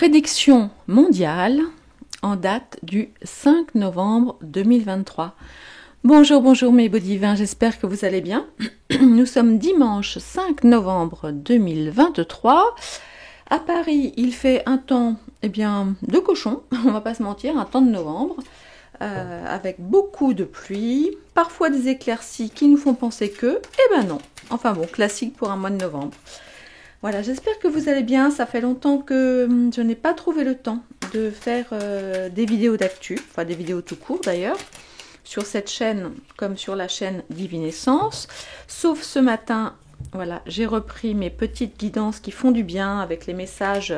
Prédiction mondiale en date du 5 novembre 2023. Bonjour mes beaux divins, j'espère que vous allez bien. Nous sommes dimanche 5 novembre 2023. À Paris, il fait un temps de cochon, on va pas se mentir, un temps de novembre, avec beaucoup de pluie, parfois des éclaircies qui nous font penser que, non. Enfin bon, classique pour un mois de novembre. Voilà, j'espère que vous allez bien. Ça fait longtemps que je n'ai pas trouvé le temps de faire des vidéos d'actu, enfin des vidéos tout court d'ailleurs, sur cette chaîne comme sur la chaîne Divinescence. Sauf ce matin, voilà, j'ai repris mes petites guidances qui font du bien avec les messages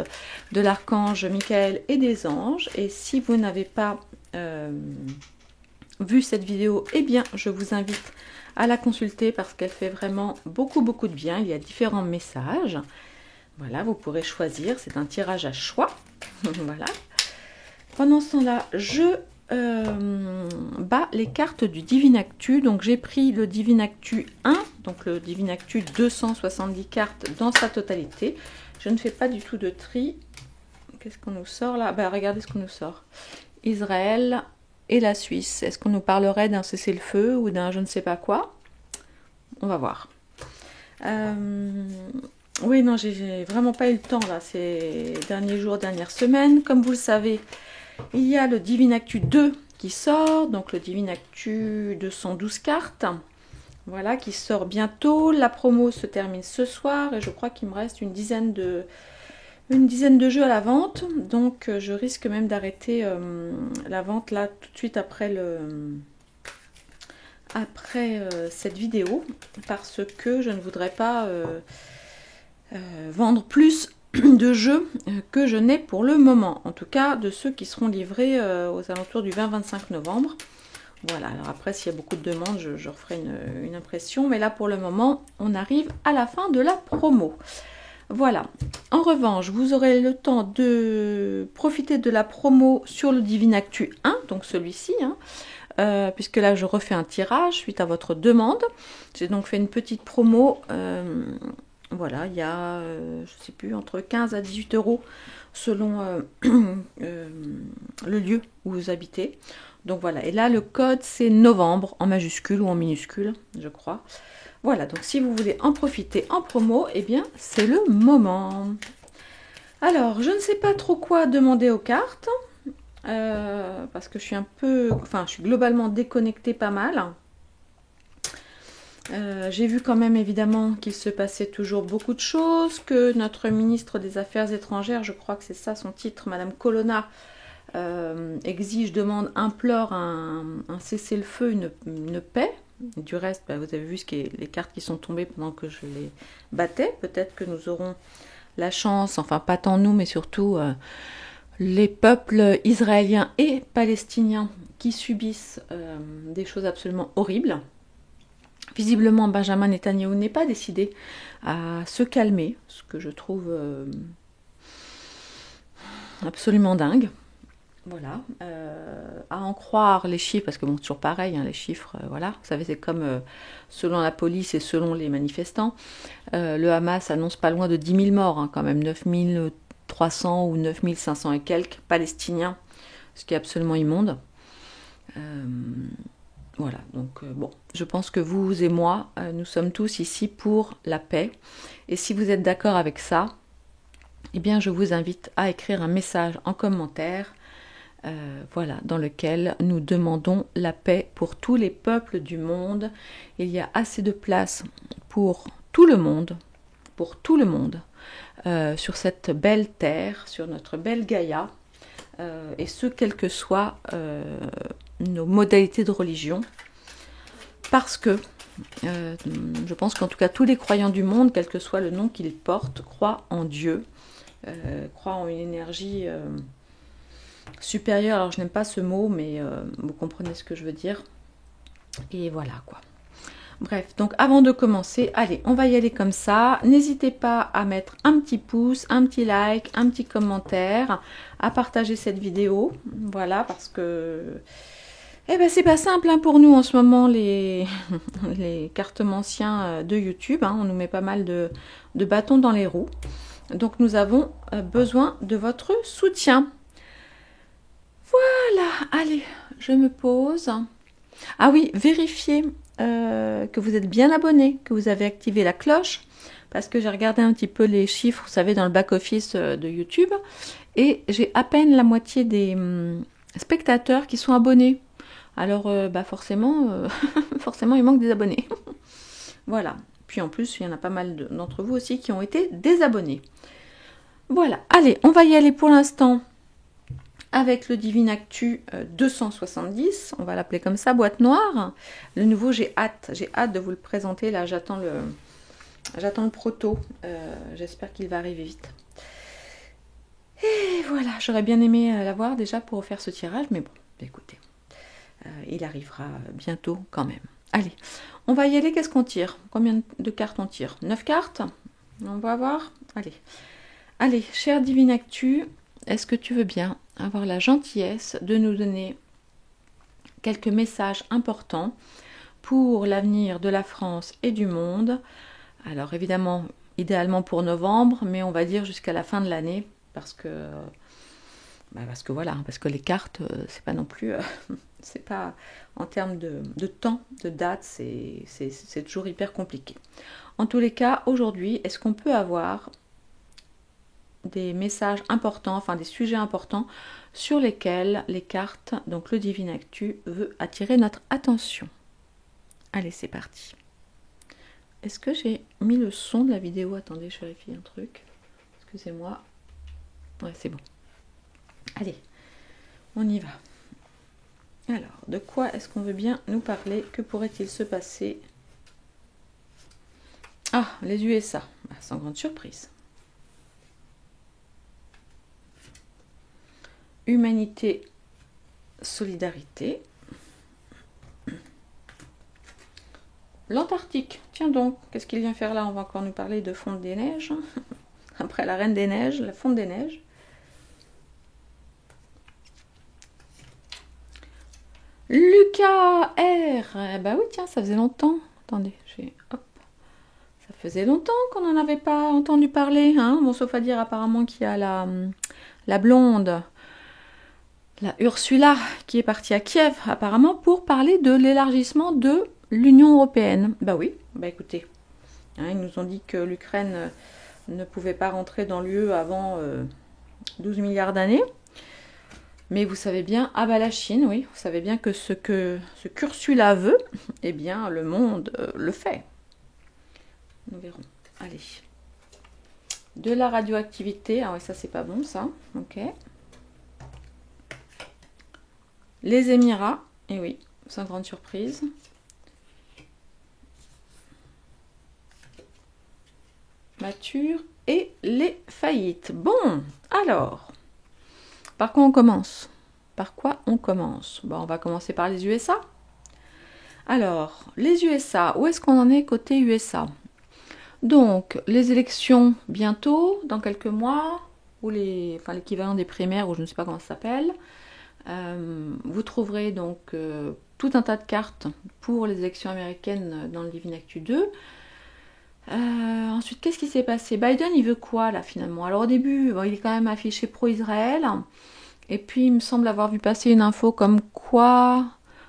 de l'archange Michael et des anges. Et si vous n'avez pas vu cette vidéo, je vous invite à la consulter parce qu'elle fait vraiment beaucoup de bien. Il y a différents messages. Voilà, vous pourrez choisir. C'est un tirage à choix. Voilà. Pendant ce temps-là, je bats les cartes du Divinactu. Donc, j'ai pris le Divinactu 1, donc le Divinactu 270 cartes dans sa totalité. Je ne fais pas du tout de tri. Qu'est-ce qu'on nous sort là? Regardez ce qu'on nous sort. Israël et la Suisse. Est-ce qu'on nous parlerait d'un cessez-le-feu ou d'un je ne sais pas quoi? On va voir. Oui, non, j'ai vraiment pas eu le temps là, ces derniers jours, dernières semaines. Comme vous le savez, il y a le Divinactu 2 qui sort, donc le Divinactu 212 cartes. Voilà, qui sort bientôt. La promo se termine ce soir et je crois qu'il me reste une dizaine de jeux à la vente, donc je risque même d'arrêter la vente là tout de suite après cette vidéo, parce que je ne voudrais pas vendre plus de jeux que je n'ai pour le moment, en tout cas de ceux qui seront livrés aux alentours du 20-25 novembre. Voilà, alors après s'il y a beaucoup de demandes, je referai une impression, mais là pour le moment on arrive à la fin de la promo. Voilà. En revanche, vous aurez le temps de profiter de la promo sur le Divinactu 1, donc celui-ci, puisque là je refais un tirage suite à votre demande. J'ai donc fait une petite promo. Voilà, il y a, je ne sais plus, entre 15 à 18 euros selon le lieu où vous habitez. Donc voilà, et là le code c'est novembre en majuscule ou en minuscule, je crois. Voilà, donc si vous voulez en profiter en promo, c'est le moment. Alors, je ne sais pas trop quoi demander aux cartes, parce que je suis globalement déconnectée pas mal. J'ai vu quand même évidemment qu'il se passait toujours beaucoup de choses, que notre ministre des Affaires étrangères, je crois que c'est ça son titre, Madame Colonna, implore un cessez-le-feu, une paix. Du reste, vous avez vu les cartes qui sont tombées pendant que je les battais. Peut-être que nous aurons la chance, enfin pas tant nous, mais surtout les peuples israéliens et palestiniens qui subissent des choses absolument horribles. Visiblement, Benjamin Netanyahou n'est pas décidé à se calmer, ce que je trouve absolument dingue. Voilà, à en croire les chiffres, parce que bon, toujours pareil, les chiffres, voilà, vous savez, c'est comme selon la police et selon les manifestants, le Hamas annonce pas loin de 10 000 morts, quand même, 9 300 ou 9 500 et quelques Palestiniens, ce qui est absolument immonde. Voilà, donc bon, je pense que vous et moi, nous sommes tous ici pour la paix, et si vous êtes d'accord avec ça, je vous invite à écrire un message en commentaire, voilà, dans lequel nous demandons la paix pour tous les peuples du monde. Il y a assez de place pour tout le monde, sur cette belle terre, sur notre belle Gaïa, et ce, quelles que soient nos modalités de religion, parce que je pense qu'en tout cas tous les croyants du monde, quel que soit le nom qu'ils portent, croient en Dieu, croient en une énergie supérieur. Alors je n'aime pas ce mot, mais vous comprenez ce que je veux dire. Et voilà quoi. Bref, donc avant de commencer, allez, on va y aller comme ça. N'hésitez pas à mettre un petit pouce, un petit like, un petit commentaire, à partager cette vidéo. Voilà, parce que c'est pas simple pour nous en ce moment, les cartomanciens de YouTube. On nous met pas mal de bâtons dans les roues. Donc nous avons besoin de votre soutien. Voilà, allez, je me pose. Ah oui, vérifiez que vous êtes bien abonné, que vous avez activé la cloche, parce que j'ai regardé un petit peu les chiffres, vous savez, dans le back-office de YouTube, et j'ai à peine la moitié des spectateurs qui sont abonnés. Alors, forcément, forcément, il manque des abonnés. Voilà. Puis en plus, il y en a pas mal d'entre vous aussi qui ont été désabonnés. Voilà. Allez, on va y aller pour l'instant avec le Divine Actu 270. On va l'appeler comme ça, boîte noire. Le nouveau, j'ai hâte de vous le présenter. Là, j'attends le proto. J'espère qu'il va arriver vite. Et voilà, j'aurais bien aimé l'avoir déjà pour faire ce tirage, mais bon, écoutez, il arrivera bientôt quand même. Allez, on va y aller, qu'est-ce qu'on tire? Combien de cartes on tire? 9 cartes? On va voir. Allez, cher Divine Actu, est-ce que tu veux bien avoir la gentillesse de nous donner quelques messages importants pour l'avenir de la France et du monde? Alors évidemment, idéalement pour novembre, mais on va dire jusqu'à la fin de l'année, parce que voilà, parce que les cartes, c'est pas non plus, c'est pas en termes de temps, de date, c'est toujours hyper compliqué. En tous les cas, aujourd'hui, est-ce qu'on peut avoir des messages importants, enfin des sujets importants sur lesquels les cartes, donc le Divine Actu, veut attirer notre attention? Allez, c'est parti. Est-ce que j'ai mis le son de la vidéo? Attendez, je vérifie un truc. Excusez-moi. Ouais, c'est bon. Allez, on y va. Alors, de quoi est-ce qu'on veut bien nous parler? Que pourrait-il se passer? Ah, les USA, sans grande surprise. Humanité, solidarité. L'Antarctique, tiens donc, qu'est-ce qu'il vient faire là? On va encore nous parler de fonte des neiges. Après la Reine des Neiges, la fonte des neiges. Lucas R. Bah oui, tiens, ça faisait longtemps. Attendez, hop. Ça faisait longtemps qu'on n'en avait pas entendu parler. Hein, bon, sauf à dire apparemment qu'il y a la blonde, la Ursula, qui est partie à Kiev, apparemment, pour parler de l'élargissement de l'Union européenne. Bah oui, bah écoutez. Hein, ils nous ont dit que l'Ukraine ne pouvait pas rentrer dans l'UE avant 12 milliards d'années. Mais vous savez bien, ah bah la Chine, oui, vous savez bien que ce qu'Ursula veut, eh bien le monde le fait. Nous verrons. Allez. De la radioactivité, ah oui, ça c'est pas bon ça, ok. Les Émirats, et oui, sans grande surprise. Mature et les faillites. Bon, alors, par quoi on commence? Bon, on va commencer par les USA. Alors, les USA, où est-ce qu'on en est côté USA? Donc, les élections bientôt, dans quelques mois, ou l'équivalent des primaires, ou je ne sais pas comment ça s'appelle. Vous trouverez donc tout un tas de cartes pour les élections américaines dans le Divine Actu 2. Ensuite, qu'est-ce qui s'est passé? Biden, il veut quoi là finalement? Alors au début, bon, il est quand même affiché pro-Israël. Et puis, il me semble avoir vu passer une info comme quoi...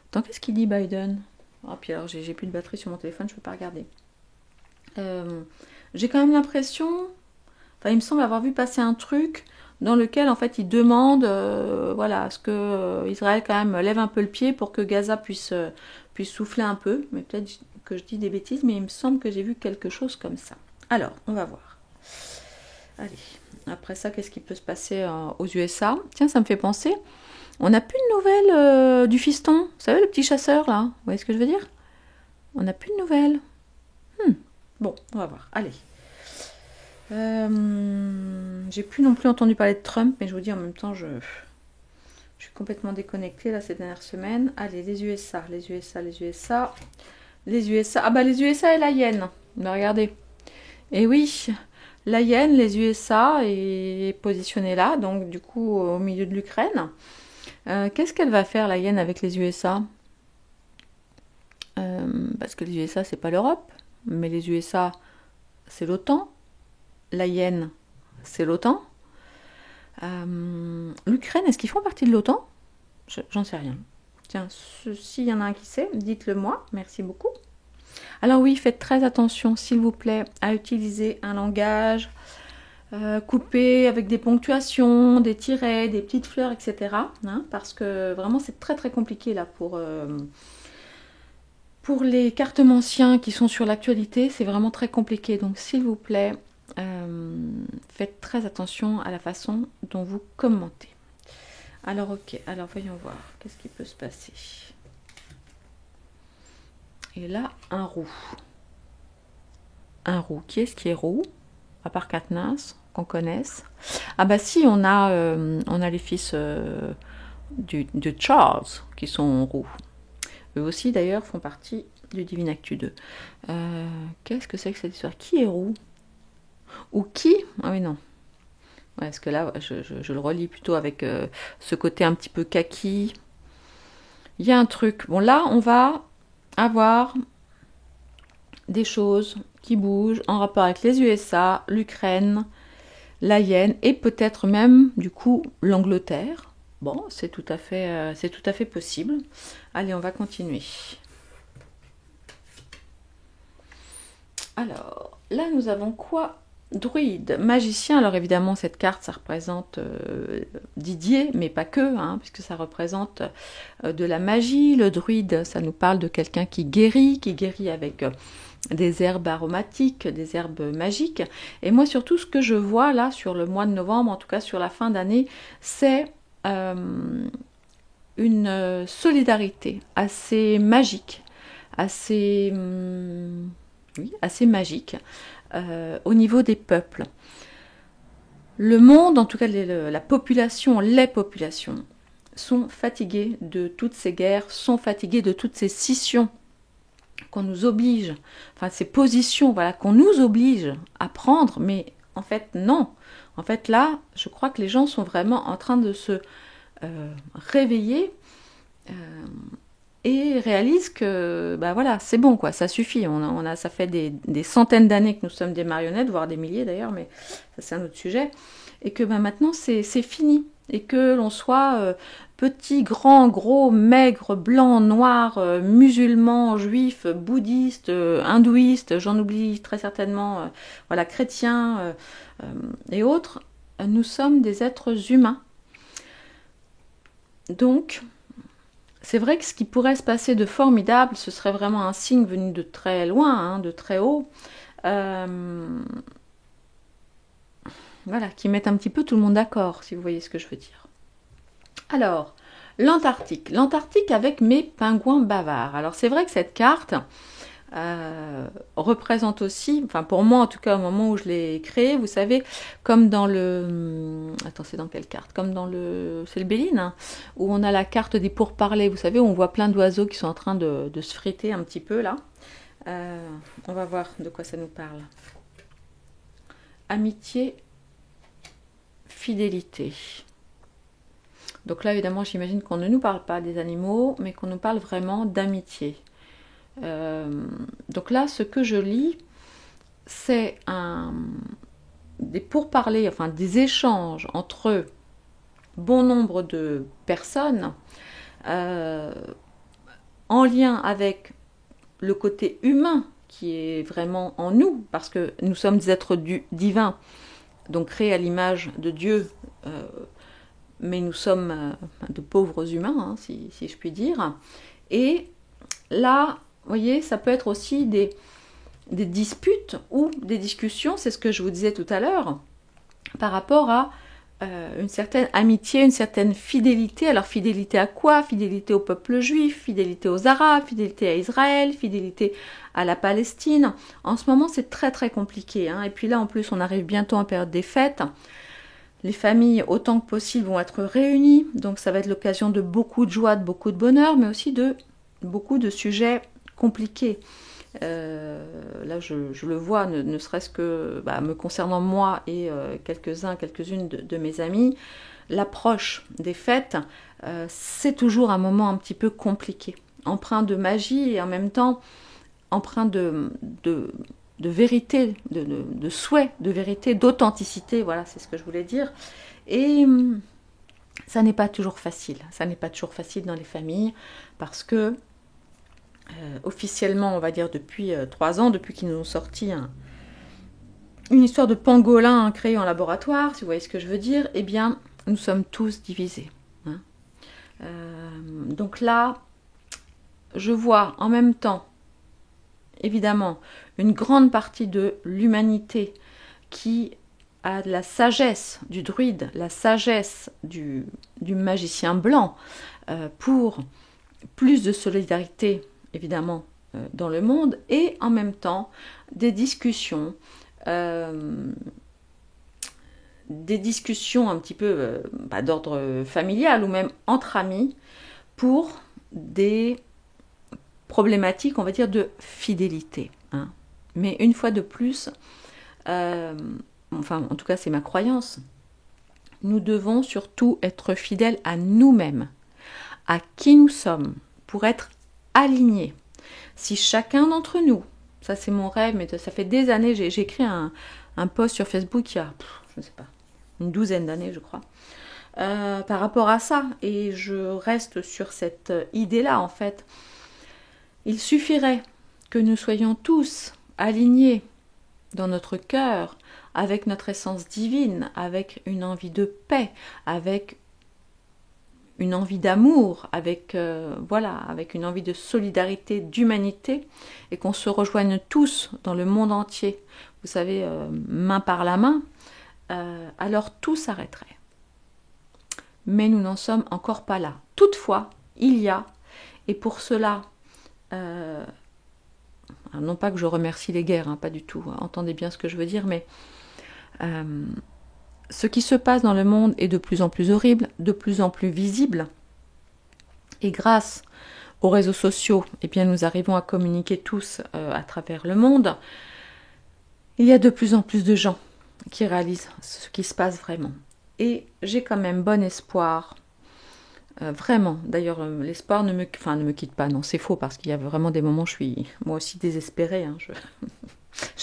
Attends, qu'est-ce qu'il dit Biden? Ah, puis alors, j'ai plus de batterie sur mon téléphone, je ne peux pas regarder. J'ai quand même l'impression... Enfin, il me semble avoir vu passer un truc dans lequel, en fait, il demande voilà, à ce que Israël, quand même, lève un peu le pied pour que Gaza puisse souffler un peu. Mais peut-être que je dis des bêtises, mais il me semble que j'ai vu quelque chose comme ça. Alors, on va voir. Allez, après ça, qu'est-ce qui peut se passer aux USA? Tiens, ça me fait penser, on n'a plus de nouvelles du fiston. Vous savez, le petit chasseur, là? Vous voyez ce que je veux dire? On n'a plus de nouvelles. Bon, on va voir. Allez. J'ai plus non plus entendu parler de Trump, mais je vous dis en même temps, je suis complètement déconnectée là ces dernières semaines. Allez, les USA. Ah bah les USA et la Yen. Mais regardez. Et oui, la Yen, les USA est positionnée là, donc du coup au milieu de l'Ukraine. Qu'est-ce qu'elle va faire la Yen avec les USA? Parce que les USA c'est pas l'Europe, mais les USA c'est l'OTAN. La Yen, c'est l'OTAN. L'Ukraine, est-ce qu'ils font partie de l'OTAN? J'en sais rien. Tiens, s'il y en a un qui sait, dites-le moi. Merci beaucoup. Alors oui, faites très attention, s'il vous plaît, à utiliser un langage coupé avec des ponctuations, des tirets, des petites fleurs, etc. Hein, parce que vraiment, c'est très très compliqué là pour les cartomanciens qui sont sur l'actualité. C'est vraiment très compliqué. Donc s'il vous plaît, faites très attention à la façon dont vous commentez. Alors ok, alors voyons voir, qu'est-ce qui peut se passer. Et là, un roux. Un roux. Qui est-ce qui est roux? À part Katniss, qu'on connaisse. Ah bah si, on a les fils de Charles qui sont roux. Eux aussi d'ailleurs font partie du Divine Actu 2. Qu'est-ce que c'est que cette histoire? Qui est roux? Ou qui? Ah oui, non. Ouais, parce que là, je le relis plutôt avec ce côté un petit peu kaki. Il y a un truc. Bon, là, on va avoir des choses qui bougent en rapport avec les USA, l'Ukraine, la Yenne et peut-être même, du coup, l'Angleterre. Bon, c'est tout à fait possible. Allez, on va continuer. Alors, là, nous avons quoi? Druide, magicien. Alors évidemment, cette carte, ça représente Didier, mais pas que, hein, puisque ça représente de la magie. Le druide, ça nous parle de quelqu'un qui guérit avec des herbes aromatiques, des herbes magiques. Et moi, surtout, ce que je vois là sur le mois de novembre, en tout cas sur la fin d'année, c'est une solidarité assez magique, assez magique au niveau des peuples. Le monde, en tout cas la population, les populations, sont fatiguées de toutes ces guerres, sont fatiguées de toutes ces scissions qu'on nous oblige, enfin ces positions, voilà, qu'on nous oblige à prendre, mais en fait non. En fait là, je crois que les gens sont vraiment en train de se réveiller et réalisent que bah voilà, c'est bon quoi, ça suffit. Ça fait des centaines d'années que nous sommes des marionnettes, voire des milliers d'ailleurs, mais ça c'est un autre sujet, et que bah, maintenant c'est fini. Et que l'on soit petit, grand, gros, maigre, blanc, noir, musulman, juif, bouddhiste, hindouiste, j'en oublie très certainement, voilà, chrétien et autres, nous sommes des êtres humains. Donc, c'est vrai que ce qui pourrait se passer de formidable, ce serait vraiment un signe venu de très loin, hein, de très haut, voilà, qui mette un petit peu tout le monde d'accord, si vous voyez ce que je veux dire. Alors, l'Antarctique. L'Antarctique avec mes pingouins bavards. Alors, c'est vrai que cette carte représente aussi, enfin pour moi en tout cas au moment où je l'ai créée, vous savez, comme dans le... Attends, c'est dans quelle carte? Comme dans le... C'est le Béline, hein, où on a la carte des pourparlers, vous savez, où on voit plein d'oiseaux qui sont en train de se friter un petit peu, là. On va voir de quoi ça nous parle. Amitié, fidélité. Donc là, évidemment, j'imagine qu'on ne nous parle pas des animaux, mais qu'on nous parle vraiment d'amitié. Donc là, ce que je lis, c'est des pourparlers, enfin des échanges entre bon nombre de personnes en lien avec le côté humain qui est vraiment en nous, parce que nous sommes des êtres divins, donc créés à l'image de Dieu, mais nous sommes de pauvres humains, hein, si je puis dire. Et là, vous voyez, ça peut être aussi des disputes ou des discussions, c'est ce que je vous disais tout à l'heure, par rapport à une certaine amitié, une certaine fidélité. Alors fidélité à quoi? Fidélité au peuple juif, fidélité aux Arabes, fidélité à Israël, fidélité à la Palestine. En ce moment, c'est très très compliqué, hein. Et puis là, en plus, on arrive bientôt en période des fêtes. Les familles, autant que possible, vont être réunies. Donc ça va être l'occasion de beaucoup de joie, de beaucoup de bonheur, mais aussi de beaucoup de sujets compliqués. Là, je le vois, ne serait-ce que me concernant moi et quelques-unes de mes amis, l'approche des fêtes, c'est toujours un moment un petit peu compliqué, empreint de magie et en même temps empreint de vérité, de souhait, de vérité, d'authenticité, voilà, c'est ce que je voulais dire. Et ça n'est pas toujours facile. Ça n'est pas toujours facile dans les familles parce que officiellement, on va dire depuis 3 ans, depuis qu'ils nous ont sorti une histoire de pangolin créée en laboratoire, si vous voyez ce que je veux dire, eh bien, nous sommes tous divisés. Hein. Donc là, je vois en même temps, évidemment, une grande partie de l'humanité qui a la sagesse du druide, la sagesse du magicien blanc, pour plus de solidarité, évidemment, dans le monde, et en même temps des discussions un petit peu d'ordre familial ou même entre amis pour des problématiques, on va dire, de fidélité. Hein. Mais une fois de plus, enfin en tout cas c'est ma croyance, nous devons surtout être fidèles à nous-mêmes, à qui nous sommes, pour être alignés. Si chacun d'entre nous, ça c'est mon rêve, mais ça fait des années, j'ai écrit un post sur Facebook il y a, je ne sais pas, une 12aine d'années je crois, par rapport à ça, et je reste sur cette idée-là en fait. Il suffirait que nous soyons tous alignés dans notre cœur, avec notre essence divine, avec une envie de paix, avec une envie d'amour, avec avec une envie de solidarité, d'humanité, et qu'on se rejoigne tous dans le monde entier, vous savez, main par la main, alors tout s'arrêterait. Mais nous n'en sommes encore pas là. Toutefois, il y a, et pour cela, non pas que je remercie les guerres, hein, pas du tout, hein, entendez bien ce que je veux dire, mais ce qui se passe dans le monde est de plus en plus horrible, de plus en plus visible, et grâce aux réseaux sociaux, eh bien, nous arrivons à communiquer tous à travers le monde. Il y a de plus en plus de gens qui réalisent ce qui se passe vraiment. Et j'ai quand même bon espoir, vraiment. D'ailleurs, l'espoir ne me quitte pas. Non, c'est faux, parce qu'il y a vraiment des moments où je suis moi aussi désespérée. Hein, je ne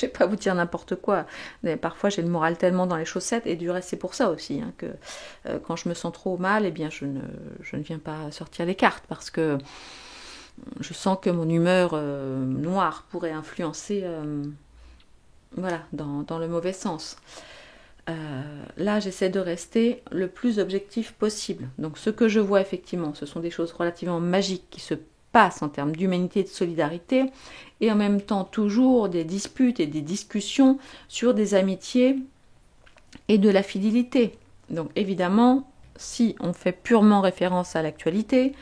vais pas vous dire n'importe quoi. Mais parfois, j'ai le moral tellement dans les chaussettes. Et du reste, c'est pour ça aussi hein, que quand je me sens trop mal, eh bien, je ne viens pas sortir les cartes. Parce que je sens que mon humeur noire pourrait influencer dans le mauvais sens. Là, j'essaie de rester le plus objectif possible. Donc, ce que je vois effectivement, ce sont des choses relativement magiques qui se passent en termes d'humanité et de solidarité, et en même temps toujours des disputes et des discussions sur des amitiés et de la fidélité. Donc, évidemment, si on fait purement référence à l'actualité,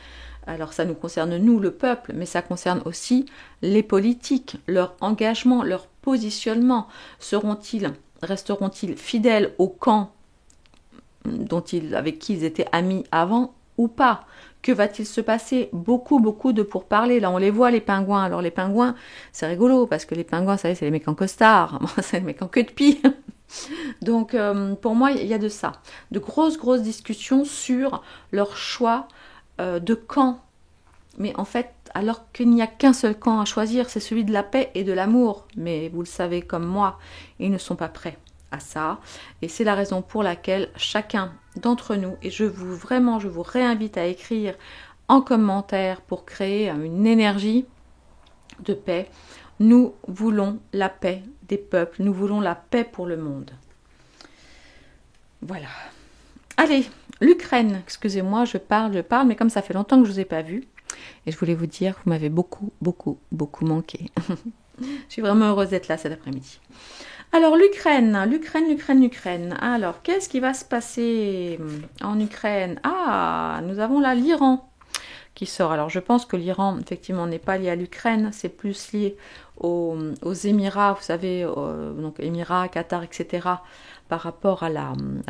alors ça nous concerne nous, le peuple, mais ça concerne aussi les politiques, leur engagement, leur positionnement. Resteront-ils fidèles au camp avec qui ils étaient amis avant ou pas? Que va-t-il se passer? Beaucoup de pourparlers. Là, on les voit, les pingouins. Alors, les pingouins, c'est rigolo, parce que les pingouins, vous savez, c'est les mecs en costard. C'est les mecs en queue de pie. Donc, pour moi, il y a de ça. De grosses discussions sur leur choix de camp. Mais en fait, alors qu'il n'y a qu'un seul camp à choisir, c'est celui de la paix et de l'amour. Mais vous le savez comme moi, ils ne sont pas prêts à ça. Et c'est la raison pour laquelle chacun d'entre nous, et je vous réinvite à écrire en commentaire pour créer une énergie de paix. Nous voulons la paix des peuples, nous voulons la paix pour le monde. Voilà. Allez, l'Ukraine, excusez-moi, je parle, mais comme ça fait longtemps que je ne vous ai pas vu, et je voulais vous dire, vous m'avez beaucoup manqué. Je suis vraiment heureuse d'être là cet après-midi. Alors, l'Ukraine. Alors, qu'est-ce qui va se passer en Ukraine? Ah, nous avons là l'Iran qui sort. Alors, je pense que l'Iran, effectivement, n'est pas lié à l'Ukraine. C'est plus lié aux Émirats, vous savez, donc Émirats, Qatar, etc., par rapport à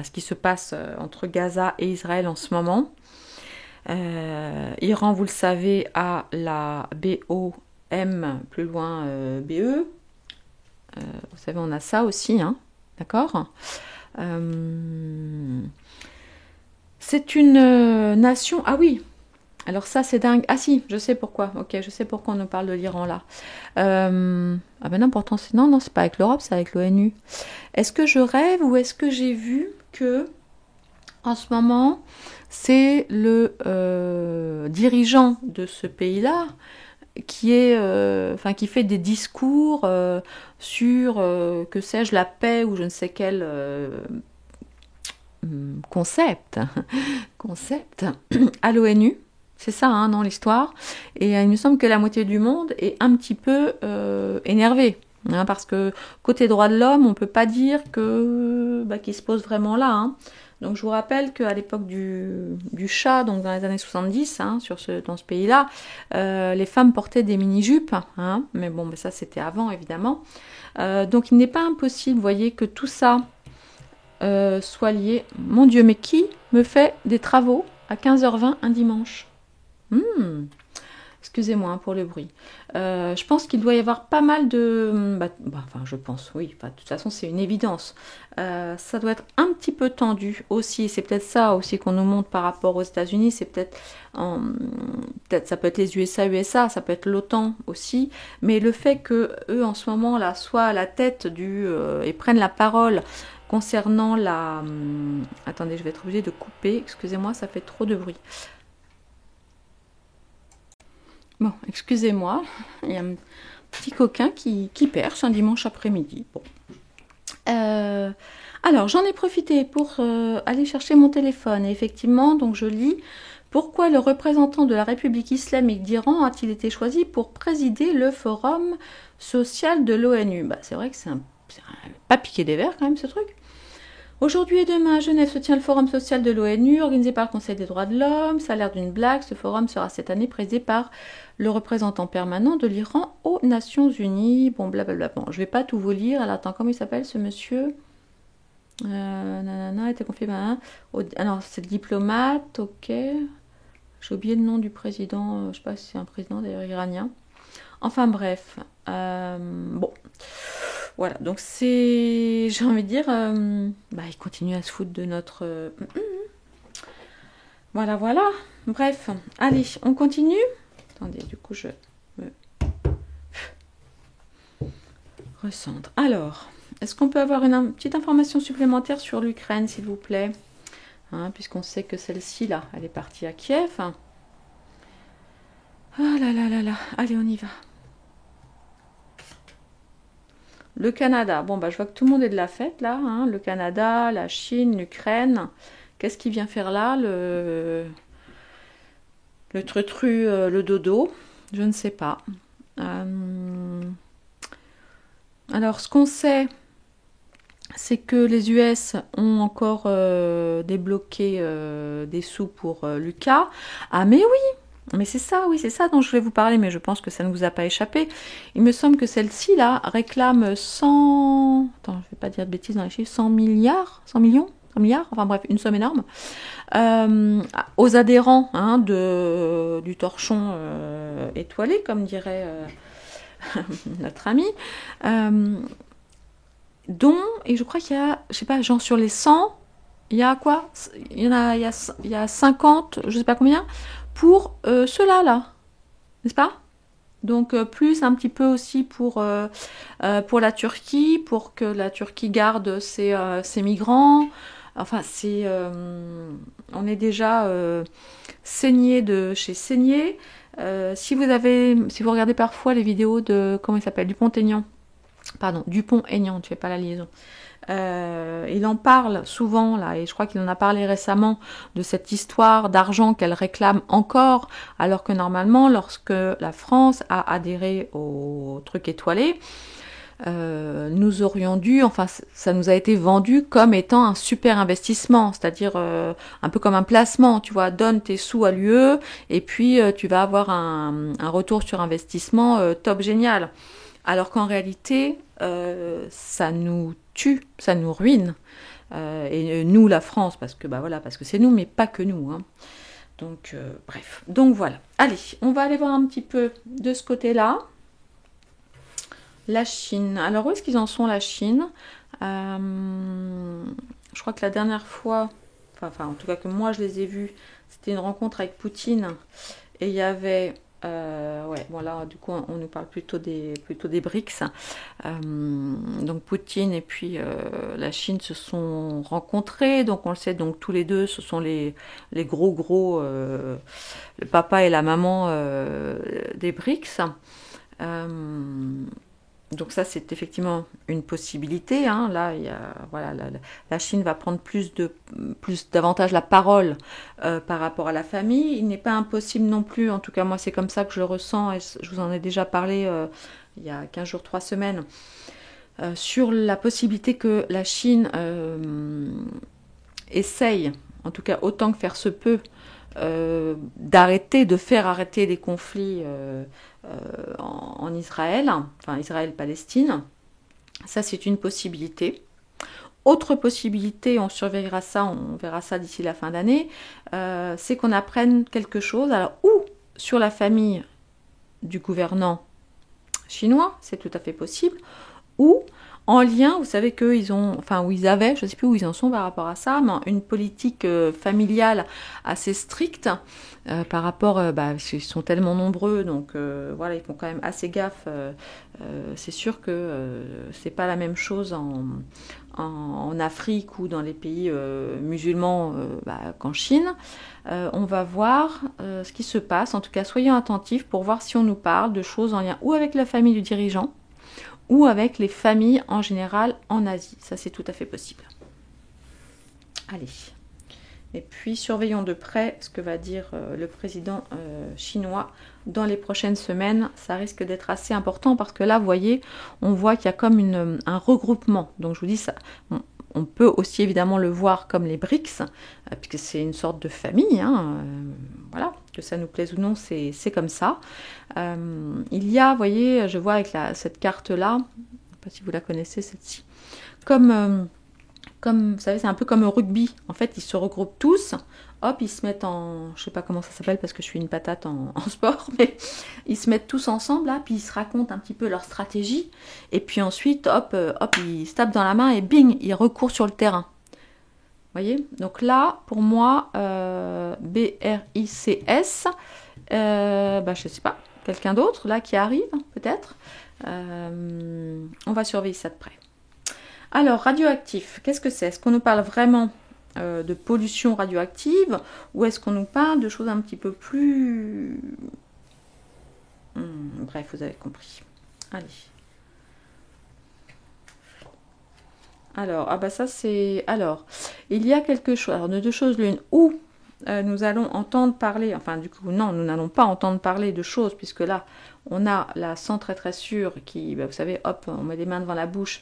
ce qui se passe entre Gaza et Israël en ce moment. Iran, vous le savez, a la BOM, plus loin BE. Vous savez, on a ça aussi, hein, d'accord. C'est une nation... Ah oui, Alors ça, c'est dingue. Ah si, je sais pourquoi. Ok, je sais pourquoi on nous parle de l'Iran là. Ah ben non, pourtant, non, non, c'est pas avec l'Europe, c'est avec l'ONU. Est-ce que je rêve ou est-ce que j'ai vu que, en ce moment, c'est le dirigeant de ce pays-là qui est, enfin, qui fait des discours sur, que sais-je, la paix ou je ne sais quel concept, concept à l'ONU. C'est ça, hein, dans l'histoire. Et il me semble que la moitié du monde est un petit peu énervé. Hein, parce que côté droits de l'homme, on ne peut pas dire que qu'il se pose vraiment là. Hein. Donc je vous rappelle qu'à l'époque du Shah, donc dans les années 70, hein, dans ce pays-là, les femmes portaient des mini-jupes. Hein, mais bon, mais ça c'était avant évidemment. Donc il n'est pas impossible, vous voyez, que tout ça soit lié. Mon Dieu, mais qui me fait des travaux à 15h20 un dimanche? Excusez-moi hein, pour le bruit. Je pense qu'il doit y avoir pas mal de... enfin, je pense, oui. De toute façon, c'est une évidence. Ça doit être un petit peu tendu aussi. C'est peut-être ça aussi qu'on nous montre par rapport aux États-Unis. C'est peut-être... ça peut être les USA, ça peut être l'OTAN aussi. Mais le fait que eux, en ce moment, là, soient à la tête et prennent la parole concernant la... attendez, je vais être obligée de couper. Excusez-moi, ça fait trop de bruit. Bon, excusez-moi, il y a un petit coquin qui perche un dimanche après-midi. Bon. Alors, j'en ai profité pour aller chercher mon téléphone. Et effectivement, donc je lis « Pourquoi le représentant de la République islamique d'Iran a-t-il été choisi pour présider le forum social de l'ONU » C'est vrai que c'est pas piqué des verres quand même ce truc. Aujourd'hui et demain à Genève se tient le forum social de l'ONU organisé par le Conseil des droits de l'homme. Ça a l'air d'une blague. Ce forum sera cette année présidé par le représentant permanent de l'Iran aux Nations Unies. Bon, blablabla. Bon, je vais pas tout vous lire. Alors, attends, comment il s'appelle ce monsieur nanana, était confié. Alors, c'est le diplomate, ok. J'ai oublié le nom du président. Je sais pas si c'est un président d'ailleurs iranien. Enfin, bref. Bon. Voilà, donc c'est, j'ai envie de dire, il continue à se foutre de notre... Voilà, voilà. Bref, allez, on continue. Attendez, du coup, je me recentre. Alors, est-ce qu'on peut avoir une petite information supplémentaire sur l'Ukraine, s'il vous plaît, hein, puisqu'on sait que celle-ci, là, elle est partie à Kiev. Ah là là là là, allez, on y va. Le Canada, bon je vois que tout le monde est de la fête là, hein. Le Canada, la Chine, l'Ukraine. Qu'est-ce qui vient faire là, le trutru, le dodo? Je ne sais pas. Alors ce qu'on sait, c'est que les US ont encore débloqué des sous pour Lucas. Ah mais oui! Mais c'est ça, oui, c'est ça dont je vais vous parler, mais je pense que ça ne vous a pas échappé. Il me semble que celle-ci, là, réclame 100... Attends, je ne vais pas dire de bêtises dans les chiffres. 100 milliards 100 millions 100 milliards. Enfin bref, une somme énorme. Aux adhérents hein, du torchon étoilé, comme dirait notre ami. Dont, et je crois qu'il y a, je sais pas, genre sur les 100, il y a quoi? Il y a 50, je sais pas combien, pour ceux-là, n'est-ce pas? Donc plus un petit peu aussi pour la Turquie, pour que la Turquie garde ses migrants. Enfin, on est déjà saigné de chez saigné. Si vous regardez parfois les vidéos de, comment il s'appelle, Dupont-Aignan, pardon, Dupont-Aignan, tu fais pas la liaison. Il en parle souvent là, et je crois qu'il en a parlé récemment de cette histoire d'argent qu'elle réclame encore, alors que normalement, lorsque la France a adhéré au truc étoilé, nous aurions dû, enfin ça nous a été vendu comme étant un super investissement, c'est-à-dire un peu comme un placement, tu vois, donne tes sous à l'UE et puis tu vas avoir un retour sur investissement top génial. Alors qu'en réalité, ça nous tue, ça nous ruine. Et nous, la France, parce que parce que c'est nous, mais pas que nous. Hein. Donc, bref. Donc voilà. Allez, on va aller voir un petit peu de ce côté-là. La Chine. Alors, où est-ce qu'ils en sont, la Chine? Je crois que la dernière fois, enfin en tout cas que moi je les ai vus, c'était une rencontre avec Poutine, et il y avait... ouais, bon là, du coup, on nous parle plutôt des BRICS. Donc Poutine et puis la Chine se sont rencontrés. Donc on le sait, donc tous les deux, ce sont les gros, le papa et la maman des BRICS. Donc ça, c'est effectivement une possibilité. Hein. Là, il y a, voilà, la Chine va prendre davantage la parole par rapport à la famille. Il n'est pas impossible non plus, en tout cas moi c'est comme ça que je le ressens, et je vous en ai déjà parlé il y a 15 jours, 3 semaines, sur la possibilité que la Chine essaye, en tout cas autant que faire se peut, de faire arrêter les conflits en Israël, enfin Israël-Palestine. Ça, c'est une possibilité. Autre possibilité, on surveillera ça, on verra ça d'ici la fin d'année, c'est qu'on apprenne quelque chose, alors ou sur la famille du gouvernant chinois, c'est tout à fait possible, ou en lien, vous savez qu'eux, ils ont, enfin, où ils avaient, je ne sais plus où ils en sont par rapport à ça, mais une politique familiale assez stricte par rapport, parce qu'ils sont tellement nombreux, donc voilà, ils font quand même assez gaffe. C'est sûr que c'est pas la même chose en Afrique ou dans les pays musulmans qu'en Chine. On va voir ce qui se passe, en tout cas, soyons attentifs pour voir si on nous parle de choses en lien ou avec la famille du dirigeant, ou avec les familles en général en Asie. Ça, c'est tout à fait possible. Allez. Et puis, surveillons de près ce que va dire le président chinois dans les prochaines semaines. Ça risque d'être assez important parce que là, vous voyez, on voit qu'il y a comme un regroupement. Donc, je vous dis, ça, on peut aussi évidemment le voir comme les BRICS, puisque c'est une sorte de famille. Voilà, que ça nous plaise ou non, c'est comme ça. Il y a, vous voyez, je vois avec cette carte-là, je ne sais pas si vous la connaissez, celle-ci, comme vous savez, c'est un peu comme au rugby. En fait, ils se regroupent tous, hop, ils se mettent en... Je ne sais pas comment ça s'appelle parce que je suis une patate en sport, mais ils se mettent tous ensemble, là, puis ils se racontent un petit peu leur stratégie, et puis ensuite, hop, ils se tapent dans la main et bing, ils recourent sur le terrain. Vous voyez? Donc là, pour moi, BRICS, je ne sais pas, quelqu'un d'autre, là, qui arrive, peut-être. On va surveiller ça de près. Alors, radioactif, qu'est-ce que c'est? Est-ce qu'on nous parle vraiment de pollution radioactive ou est-ce qu'on nous parle de choses un petit peu plus... bref, vous avez compris. Allez. Alors, ça c'est... Alors, il y a quelque chose... Alors, de deux choses l'une, où nous allons entendre parler... Enfin, du coup, non, nous n'allons pas entendre parler de choses, puisque là, on a la sang très très sûre qui, vous savez, hop, on met les mains devant la bouche.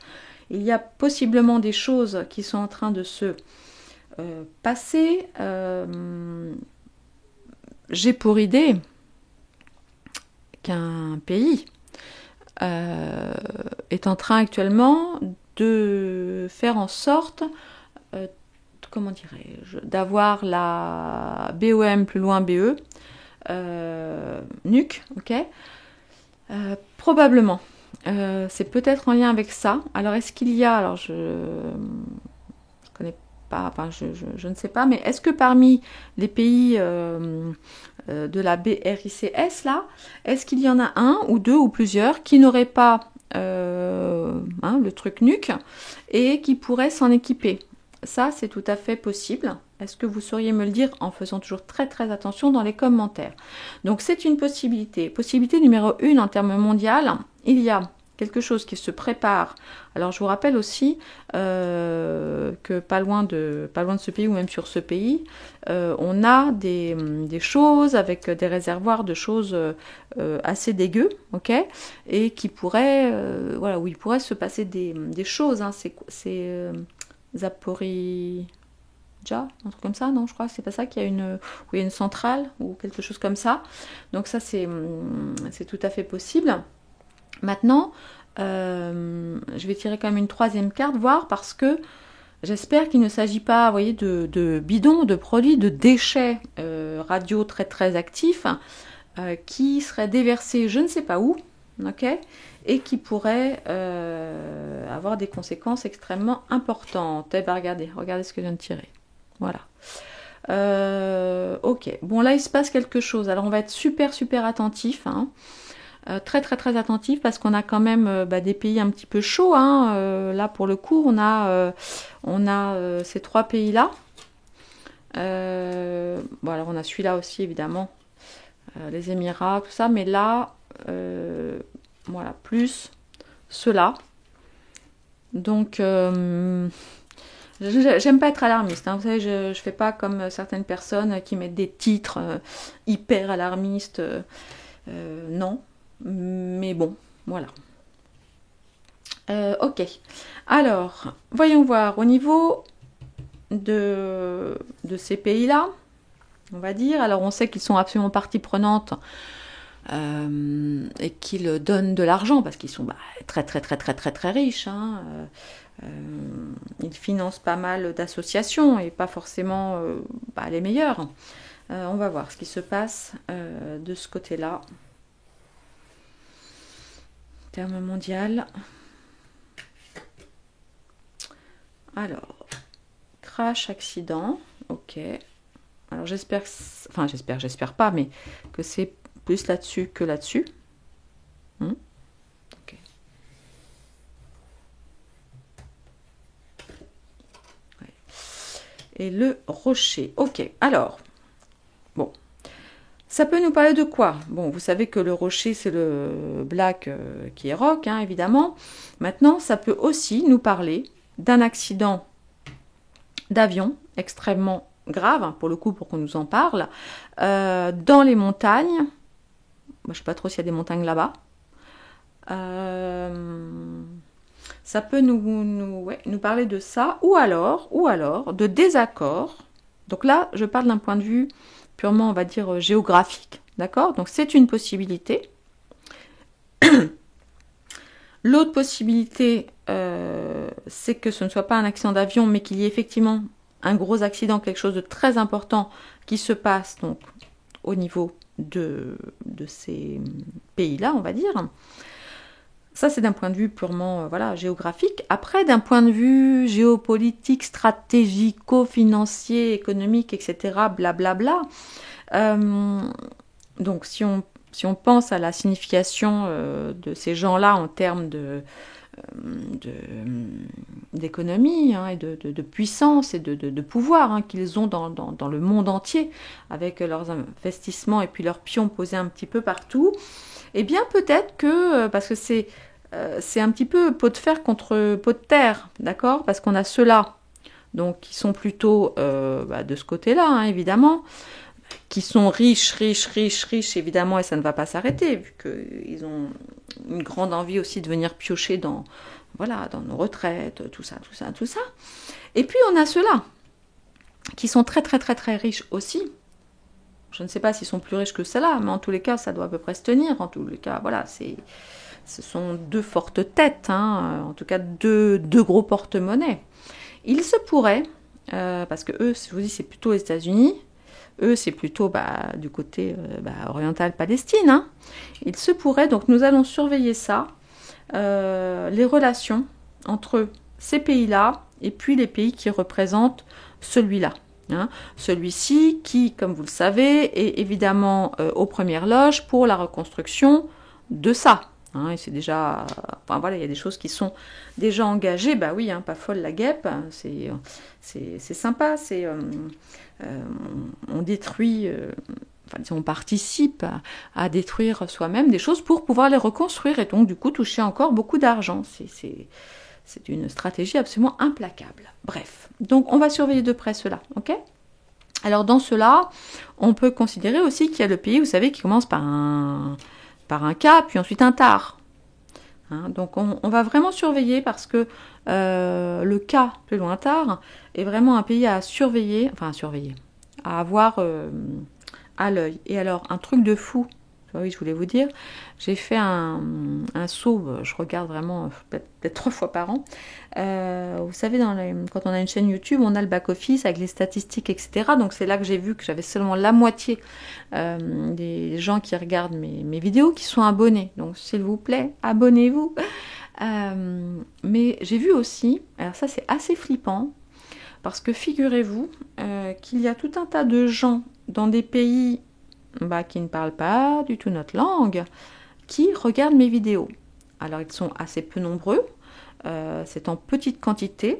Il y a possiblement des choses qui sont en train de se passer. J'ai pour idée qu'un pays est en train actuellement de faire en sorte, comment dirais-je, d'avoir la BOM plus loin BE, nuque, ok, probablement. C'est peut-être en lien avec ça. Alors, est-ce qu'il y a... Alors, je connais pas... Enfin, je ne sais pas. Mais est-ce que parmi les pays de la BRICS, là, est-ce qu'il y en a un ou deux ou plusieurs qui n'auraient pas le truc nuque et qui pourraient s'en équiper? Ça, c'est tout à fait possible. Est-ce que vous sauriez me le dire en faisant toujours très très attention dans les commentaires? Donc c'est une possibilité. Possibilité numéro 1 en termes mondial, il y a quelque chose qui se prépare. Alors je vous rappelle aussi que pas loin de ce pays ou même sur ce pays, on a des choses avec des réservoirs de choses assez dégueu, et qui pourraient, où il pourrait se passer des choses. C'est Zaporizhzhia, un truc comme ça, non, je crois, c'est pas ça qu'il y a où il y a une centrale ou quelque chose comme ça. Donc ça, c'est tout à fait possible. Maintenant, je vais tirer quand même une troisième carte, voir, parce que j'espère qu'il ne s'agit pas, vous voyez, de bidons, de produits, de déchets radio très très actifs qui seraient déversés je ne sais pas où, et qui pourraient avoir des conséquences extrêmement importantes. Eh bien, regardez ce que je viens de tirer. Voilà. Ok, bon là il se passe quelque chose. Alors on va être super super attentif, hein. Très très très attentif parce qu'on a quand même des pays un petit peu chauds, hein. Là pour le coup on a ces trois pays là. Bon alors on a celui-là aussi évidemment, les Émirats, tout ça, mais là voilà, plus ceux-là. Donc j'aime pas être alarmiste, hein. Vous savez, je fais pas comme certaines personnes qui mettent des titres hyper alarmistes. Non, mais bon, voilà. Ok. Alors, voyons voir au niveau de ces pays-là, on va dire. Alors, on sait qu'ils sont absolument partie prenante et qu'ils donnent de l'argent parce qu'ils sont très très très très très très riches, hein. Ils financent pas mal d'associations et pas forcément les meilleurs. On va voir ce qui se passe de ce côté-là. Terme mondial. Alors, crash, accident, ok. Alors j'espère, enfin j'espère pas, mais que c'est plus là-dessus que là-dessus. Ok. Ouais. Et le rocher, ok. Alors, bon. Ça peut nous parler de quoi? Bon, vous savez que le rocher, c'est le black qui est rock, hein, évidemment. Maintenant, ça peut aussi nous parler d'un accident d'avion extrêmement grave, hein, pour le coup, pour qu'on nous en parle, dans les montagnes. Moi, je ne sais pas trop s'il y a des montagnes là-bas. Ça peut nous parler de ça, ou alors de désaccords. Donc là, je parle d'un point de vue purement, on va dire, géographique. D'accord? Donc c'est une possibilité. L'autre possibilité, c'est que ce ne soit pas un accident d'avion, mais qu'il y ait effectivement un gros accident, quelque chose de très important qui se passe donc au niveau de ces pays-là, on va dire. Ça, c'est d'un point de vue purement géographique. Après, d'un point de vue géopolitique, stratégico-financier, économique, etc., blablabla. Donc, si on pense à la signification de ces gens-là en termes d'économie, hein, et de puissance et de pouvoir, hein, qu'ils ont dans le monde entier, avec leurs investissements et puis leurs pions posés un petit peu partout, eh bien peut-être que, parce que c'est un petit peu pot de fer contre pot de terre, d'accord? Parce qu'on a ceux-là, donc qui sont plutôt de ce côté-là, hein, évidemment, qui sont riches, évidemment, et ça ne va pas s'arrêter, vu qu'ils ont une grande envie aussi de venir piocher dans nos retraites, tout ça. Et puis on a ceux-là, qui sont très très très très riches aussi. Je ne sais pas s'ils sont plus riches que ceux-là, mais en tous les cas, ça doit à peu près se tenir. En tous les cas, voilà, ce sont deux fortes têtes, hein, en tout cas deux gros porte-monnaies. Il se pourrait, parce que eux, je vous dis, c'est plutôt les États-Unis, eux, c'est plutôt du côté oriental Palestine, hein. Il se pourrait, donc nous allons surveiller ça, les relations entre ces pays-là et puis les pays qui représentent celui-là. Hein. Celui-ci qui, comme vous le savez, est évidemment aux premières loges pour la reconstruction de ça. Hein, et c'est déjà, il y a des choses qui sont déjà engagées. Bah oui, hein, pas folle la guêpe. C'est sympa. On détruit. On participe à détruire soi-même des choses pour pouvoir les reconstruire et donc du coup toucher encore beaucoup d'argent. C'est une stratégie absolument implacable. Bref, donc on va surveiller de près cela, ok? Alors dans cela, on peut considérer aussi qu'il y a le pays, vous savez, qui commence par un K, puis ensuite un tar. Hein, donc on va vraiment surveiller parce que le K, plus loin tar, est vraiment un pays à surveiller, à avoir à l'œil. Et alors, un truc de fou, oui, je voulais vous dire, j'ai fait un saut, je regarde vraiment peut-être 3 fois par an. Vous savez, quand on a une chaîne YouTube, on a le back-office avec les statistiques, etc. Donc c'est là que j'ai vu que j'avais seulement la moitié des gens qui regardent mes vidéos qui sont abonnés. Donc s'il vous plaît, abonnez-vous. Mais j'ai vu aussi, alors ça c'est assez flippant, Parce que figurez-vous qu'il y a tout un tas de gens dans des pays qui ne parlent pas du tout notre langue, qui regardent mes vidéos. Alors ils sont assez peu nombreux, c'est en petite quantité,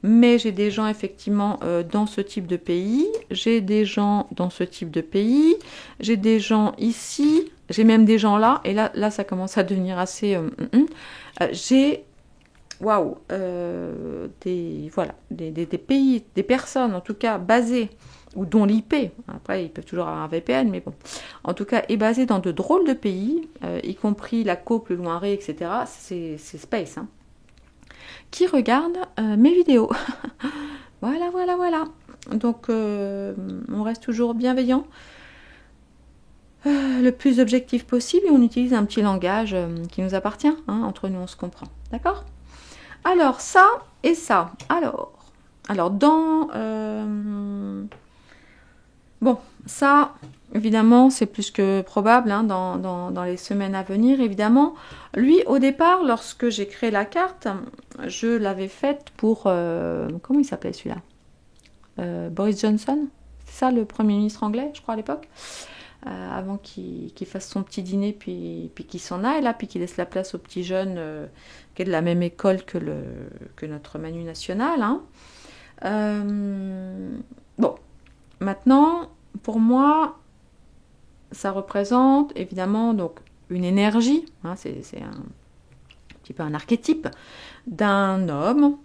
mais j'ai des gens effectivement dans ce type de pays, j'ai des gens dans ce type de pays, j'ai des gens ici, j'ai même des gens là, et là ça commence à devenir assez... j'ai... Waouh, des pays, des personnes en tout cas basées, ou dont l'IP, après ils peuvent toujours avoir un VPN, mais bon, en tout cas est basée dans de drôles de pays, y compris la Côte, le Loiret, etc. C'est space, hein, qui regardent mes vidéos. Voilà. Donc on reste toujours bienveillant, le plus objectif possible, et on utilise un petit langage qui nous appartient, hein, entre nous on se comprend, d'accord? Alors, ça et ça. Alors dans... bon, ça, évidemment, c'est plus que probable, hein, dans les semaines à venir, évidemment. Lui, au départ, lorsque j'ai créé la carte, je l'avais faite pour... comment il s'appelait celui-là, Boris Johnson. C'est ça, le Premier ministre anglais, je crois, à l'époque. Avant qu'il fasse son petit dîner, puis qu'il s'en aille, là, puis qu'il laisse la place au petit jeune qui est de la même école que notre Manu National. Hein. Bon, maintenant, pour moi, ça représente évidemment donc une énergie, hein, c'est un petit peu un archétype d'un homme,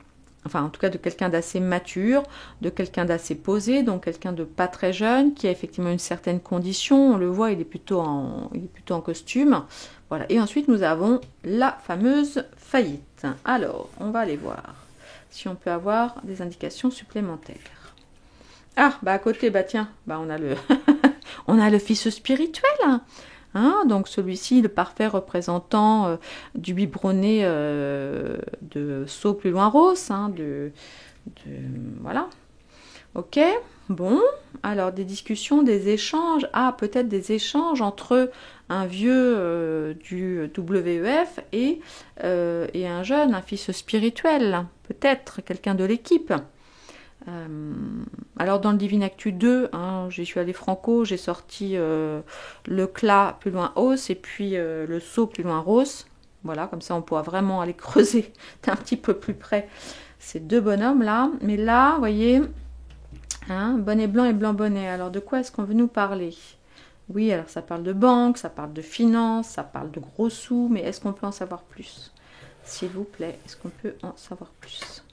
enfin en tout cas de quelqu'un d'assez mature, de quelqu'un d'assez posé, donc quelqu'un de pas très jeune, qui a effectivement une certaine condition, on le voit, il est plutôt en costume, voilà. Et ensuite nous avons la fameuse faillite. Alors, on va aller voir si on peut avoir des indications supplémentaires. Ah, à côté, tiens, on a le on a le fils spirituel, hein, donc celui-ci, le parfait représentant du biberonné de Saut plus loin Rose, hein, voilà. Ok, bon, alors des discussions, des échanges, peut-être des échanges entre un vieux du WEF et un jeune, un fils spirituel, peut-être quelqu'un de l'équipe. Alors dans le Divine Actu 2, hein, j'y suis allée franco, j'ai sorti le Cla plus loin Os et puis le Saut plus loin Rose. Voilà, comme ça on pourra vraiment aller creuser d'un petit peu plus près ces deux bonhommes là. Mais là, vous voyez, hein, bonnet blanc et blanc bonnet. Alors de quoi est-ce qu'on veut nous parler? Oui, alors ça parle de banque, ça parle de finance, ça parle de gros sous, mais est-ce qu'on peut en savoir plus? S'il vous plaît, est-ce qu'on peut en savoir plus?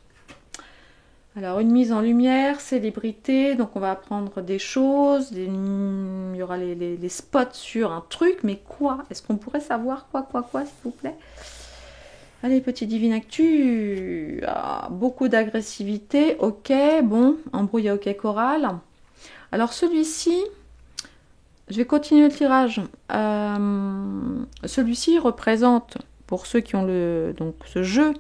Alors, une mise en lumière, célébrité, donc on va apprendre des choses, il y aura les spots sur un truc, mais quoi? Est-ce qu'on pourrait savoir quoi, s'il vous plaît? Allez, petit Divine Actu, beaucoup d'agressivité, ok, bon, embrouille ok choral. Alors celui-ci, je vais continuer le tirage. Celui-ci représente, pour ceux qui ont donc ce jeu,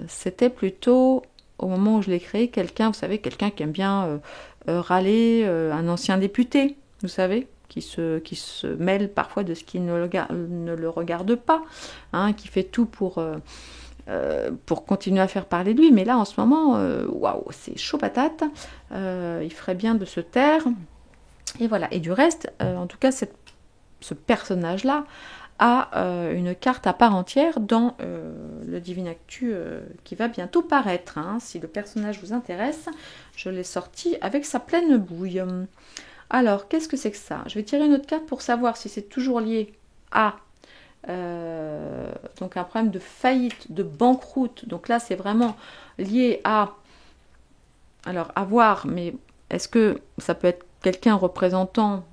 c'était plutôt... Au moment où je l'ai créé, quelqu'un, vous savez, quelqu'un qui aime bien râler, un ancien député, vous savez, qui se mêle parfois de ce qui ne le regarde pas, hein, qui fait tout pour continuer à faire parler de lui. Mais là, en ce moment, waouh, c'est chaud patate. Il ferait bien de se taire. Et voilà. Et du reste, en tout cas, ce personnage-là a une carte à part entière dans le Divine Actu qui va bientôt paraître. Hein. Si le personnage vous intéresse, je l'ai sorti avec sa pleine bouille. Alors, qu'est-ce que c'est que ça? Je vais tirer une autre carte pour savoir si c'est toujours lié à donc un problème de faillite, de banqueroute. Donc là, c'est vraiment lié à... Alors, à voir, mais est-ce que ça peut être quelqu'un représentant...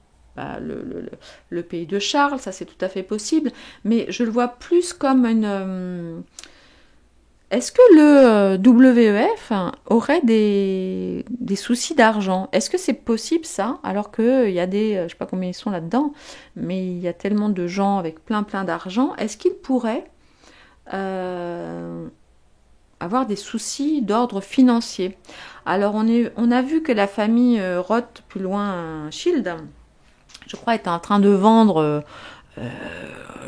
le pays de Charles, ça c'est tout à fait possible, mais je le vois plus comme une... Est-ce que le WEF aurait des soucis d'argent? Est-ce que c'est possible ça? Alors qu'il y a je ne sais pas combien ils sont là-dedans, mais il y a tellement de gens avec plein d'argent. Est-ce qu'ils pourraient avoir des soucis d'ordre financier? Alors on a vu que la famille Roth, plus loin Shield, je crois, était en train de vendre,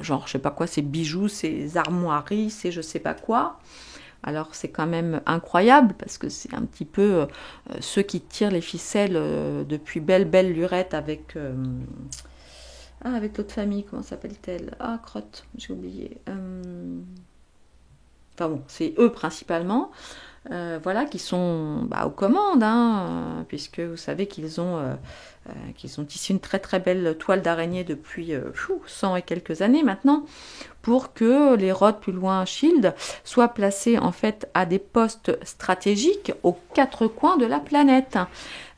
genre, je sais pas quoi, ses bijoux, ses armoiries, ses je sais pas quoi. Alors c'est quand même incroyable parce que c'est un petit peu ceux qui tirent les ficelles depuis belle lurette avec avec l'autre famille, comment s'appelle-t-elle? Ah crotte, j'ai oublié. Enfin bon, c'est eux principalement. Voilà, qui sont aux commandes, hein, puisque vous savez qu'ils ont tissé une très belle toile d'araignée depuis 100 et quelques années maintenant, pour que les rods plus loin Shield soient placés en fait à des postes stratégiques aux quatre coins de la planète.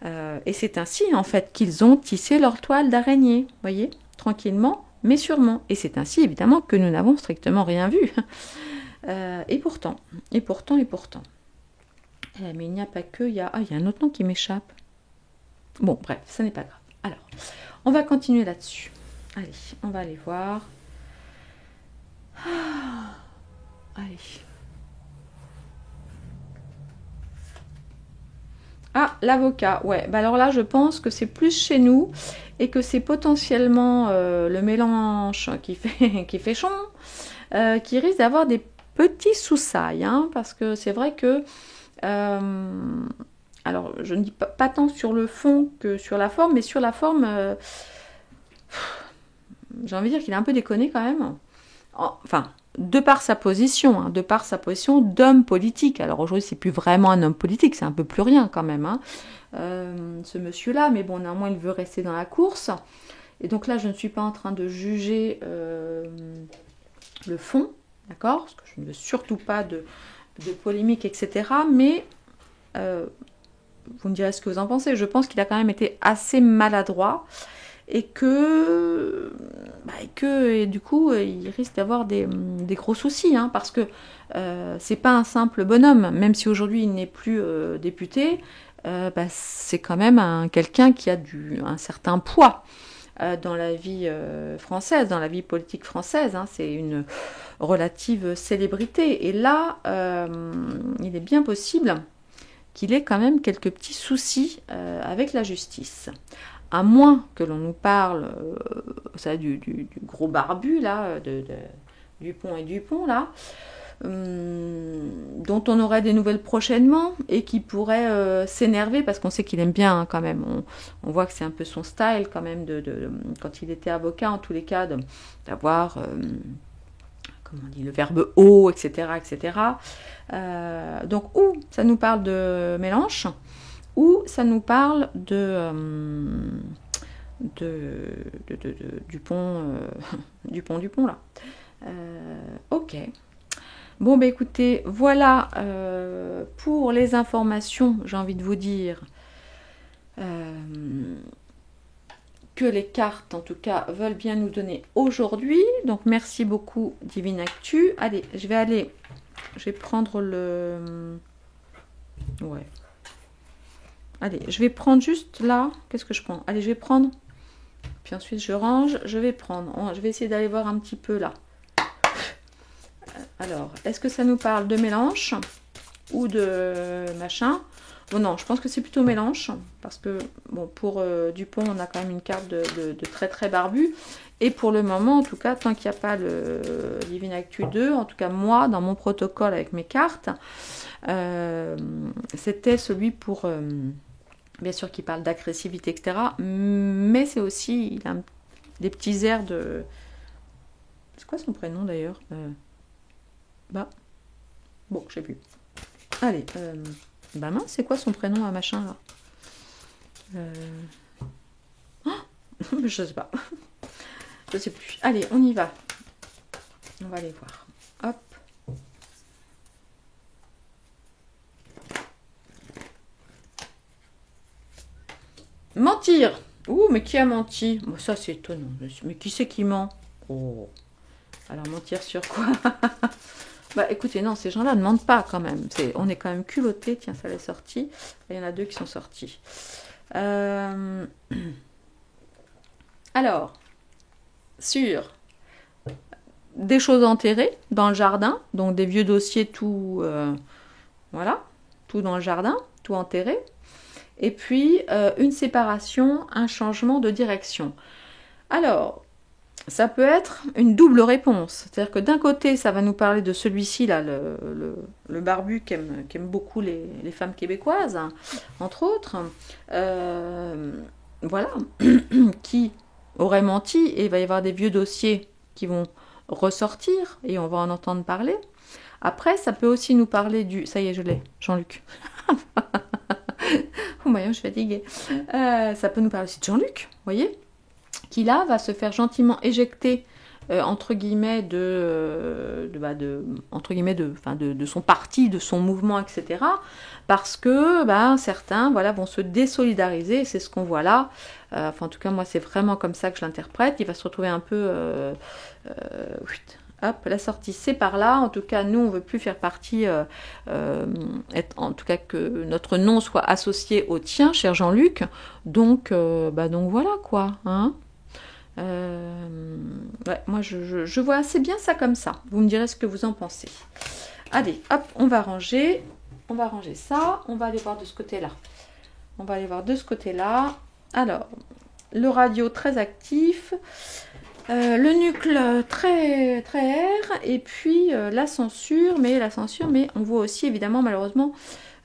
Et c'est ainsi en fait qu'ils ont tissé leur toile d'araignée, voyez, tranquillement mais sûrement. Et c'est ainsi évidemment que nous n'avons strictement rien vu. Et pourtant. Mais il n'y a pas que, il y a un autre nom qui m'échappe. Bon, bref, ça n'est pas grave. Alors, on va continuer là-dessus. Allez, on va aller voir. Allez. Ah, l'avocat, ouais. Bah alors là, je pense que c'est plus chez nous et que c'est potentiellement le mélange qui fait chon, qui risque d'avoir des petits soussailles, hein, parce que c'est vrai que alors, je ne dis pas tant sur le fond que sur la forme, mais sur la forme, j'ai envie de dire qu'il est un peu déconné quand même. Enfin, de par sa position, hein, d'homme politique. Alors aujourd'hui, c'est plus vraiment un homme politique, c'est un peu plus rien quand même, hein, ce monsieur-là, mais bon, néanmoins, il veut rester dans la course. Et donc là, je ne suis pas en train de juger le fond, d'accord, parce que je ne veux surtout pas de polémique, etc. Mais vous me direz ce que vous en pensez. Je pense qu'il a quand même été assez maladroit et et du coup, il risque d'avoir des gros soucis, hein, parce que c'est pas un simple bonhomme, même si aujourd'hui il n'est plus député, c'est quand même quelqu'un qui a un certain poids dans la vie française, dans la vie politique française, hein. C'est une relative célébrité. Et là, il est bien possible qu'il ait quand même quelques petits soucis avec la justice. À moins que l'on nous parle du gros barbu, là, Dupont et Dupont, là, dont on aurait des nouvelles prochainement et qui pourrait s'énerver parce qu'on sait qu'il aime bien, hein, quand même. On voit que c'est un peu son style quand même quand il était avocat, en tous les cas, d'avoir comment on dit, le verbe haut, etc. etc. Donc, ou ça nous parle de Mélenche, ou ça nous parle de Dupont, Dupont, là. Ok. Bon, bah écoutez, voilà pour les informations, j'ai envie de vous dire que les cartes, en tout cas, veulent bien nous donner aujourd'hui. Donc, merci beaucoup, Divine Actu. Allez, je vais prendre le... Ouais. Allez, je vais prendre juste là. Qu'est-ce que je prends? Allez, je vais prendre... Puis ensuite, je range. Je vais prendre... Je vais essayer d'aller voir un petit peu là. Alors, est-ce que ça nous parle de Mélenche ou de machin? Bon, non, je pense que c'est plutôt Mélenche, parce que, bon, pour Dupont, on a quand même une carte de très barbu. Et pour le moment, en tout cas, tant qu'il n'y a pas le Divine Actu 2, en tout cas, moi, dans mon protocole avec mes cartes, c'était celui pour, bien sûr, qui parle d'agressivité, etc. Mais c'est aussi, il a des petits airs de... C'est quoi son prénom, d'ailleurs? Bon, je sais plus. Allez, mince, c'est quoi son prénom à machin là? Je sais pas. Je sais plus. Allez, on y va. On va aller voir. Hop. Mentir. Ouh, mais qui a menti? Bon, ça, c'est étonnant. Mais qui c'est qui ment? Oh. Alors, mentir sur quoi? Bah écoutez, non, ces gens-là ne mentent pas quand même. On est quand même culottés. Tiens, ça l'est sorti. Il y en a deux qui sont sortis. Alors, sur des choses enterrées dans le jardin, donc des vieux dossiers, tout, voilà, tout dans le jardin, tout enterré. Et puis, une séparation, un changement de direction. Alors, ça peut être une double réponse. C'est-à-dire que d'un côté, ça va nous parler de celui-ci, là, le barbu qui aime beaucoup les femmes québécoises, hein, entre autres. Voilà, qui aurait menti, et il va y avoir des vieux dossiers qui vont ressortir, et on va en entendre parler. Après, ça peut aussi nous parler du... Ça y est, je l'ai, Jean-Luc. Oh, moyen, je suis fatiguée. Ça peut nous parler aussi de Jean-Luc, vous voyez, qui là va se faire gentiment éjecter entre guillemets entre guillemets de son parti, de son mouvement, etc. Parce que certains voilà, vont se désolidariser, c'est ce qu'on voit là. Enfin, en tout cas, moi, c'est vraiment comme ça que je l'interprète. Il va se retrouver un peu... hop, la sortie, c'est par là. En tout cas, nous, on ne veut plus faire partie, en tout cas que notre nom soit associé au tien, cher Jean-Luc. Donc voilà, quoi. Hein. Ouais, moi, je vois assez bien ça comme ça. Vous me direz ce que vous en pensez. Allez, hop, on va ranger ça. On va aller voir de ce côté-là. Alors, le radio très actif. Le nucle très très air, et puis la censure, mais on voit aussi évidemment malheureusement,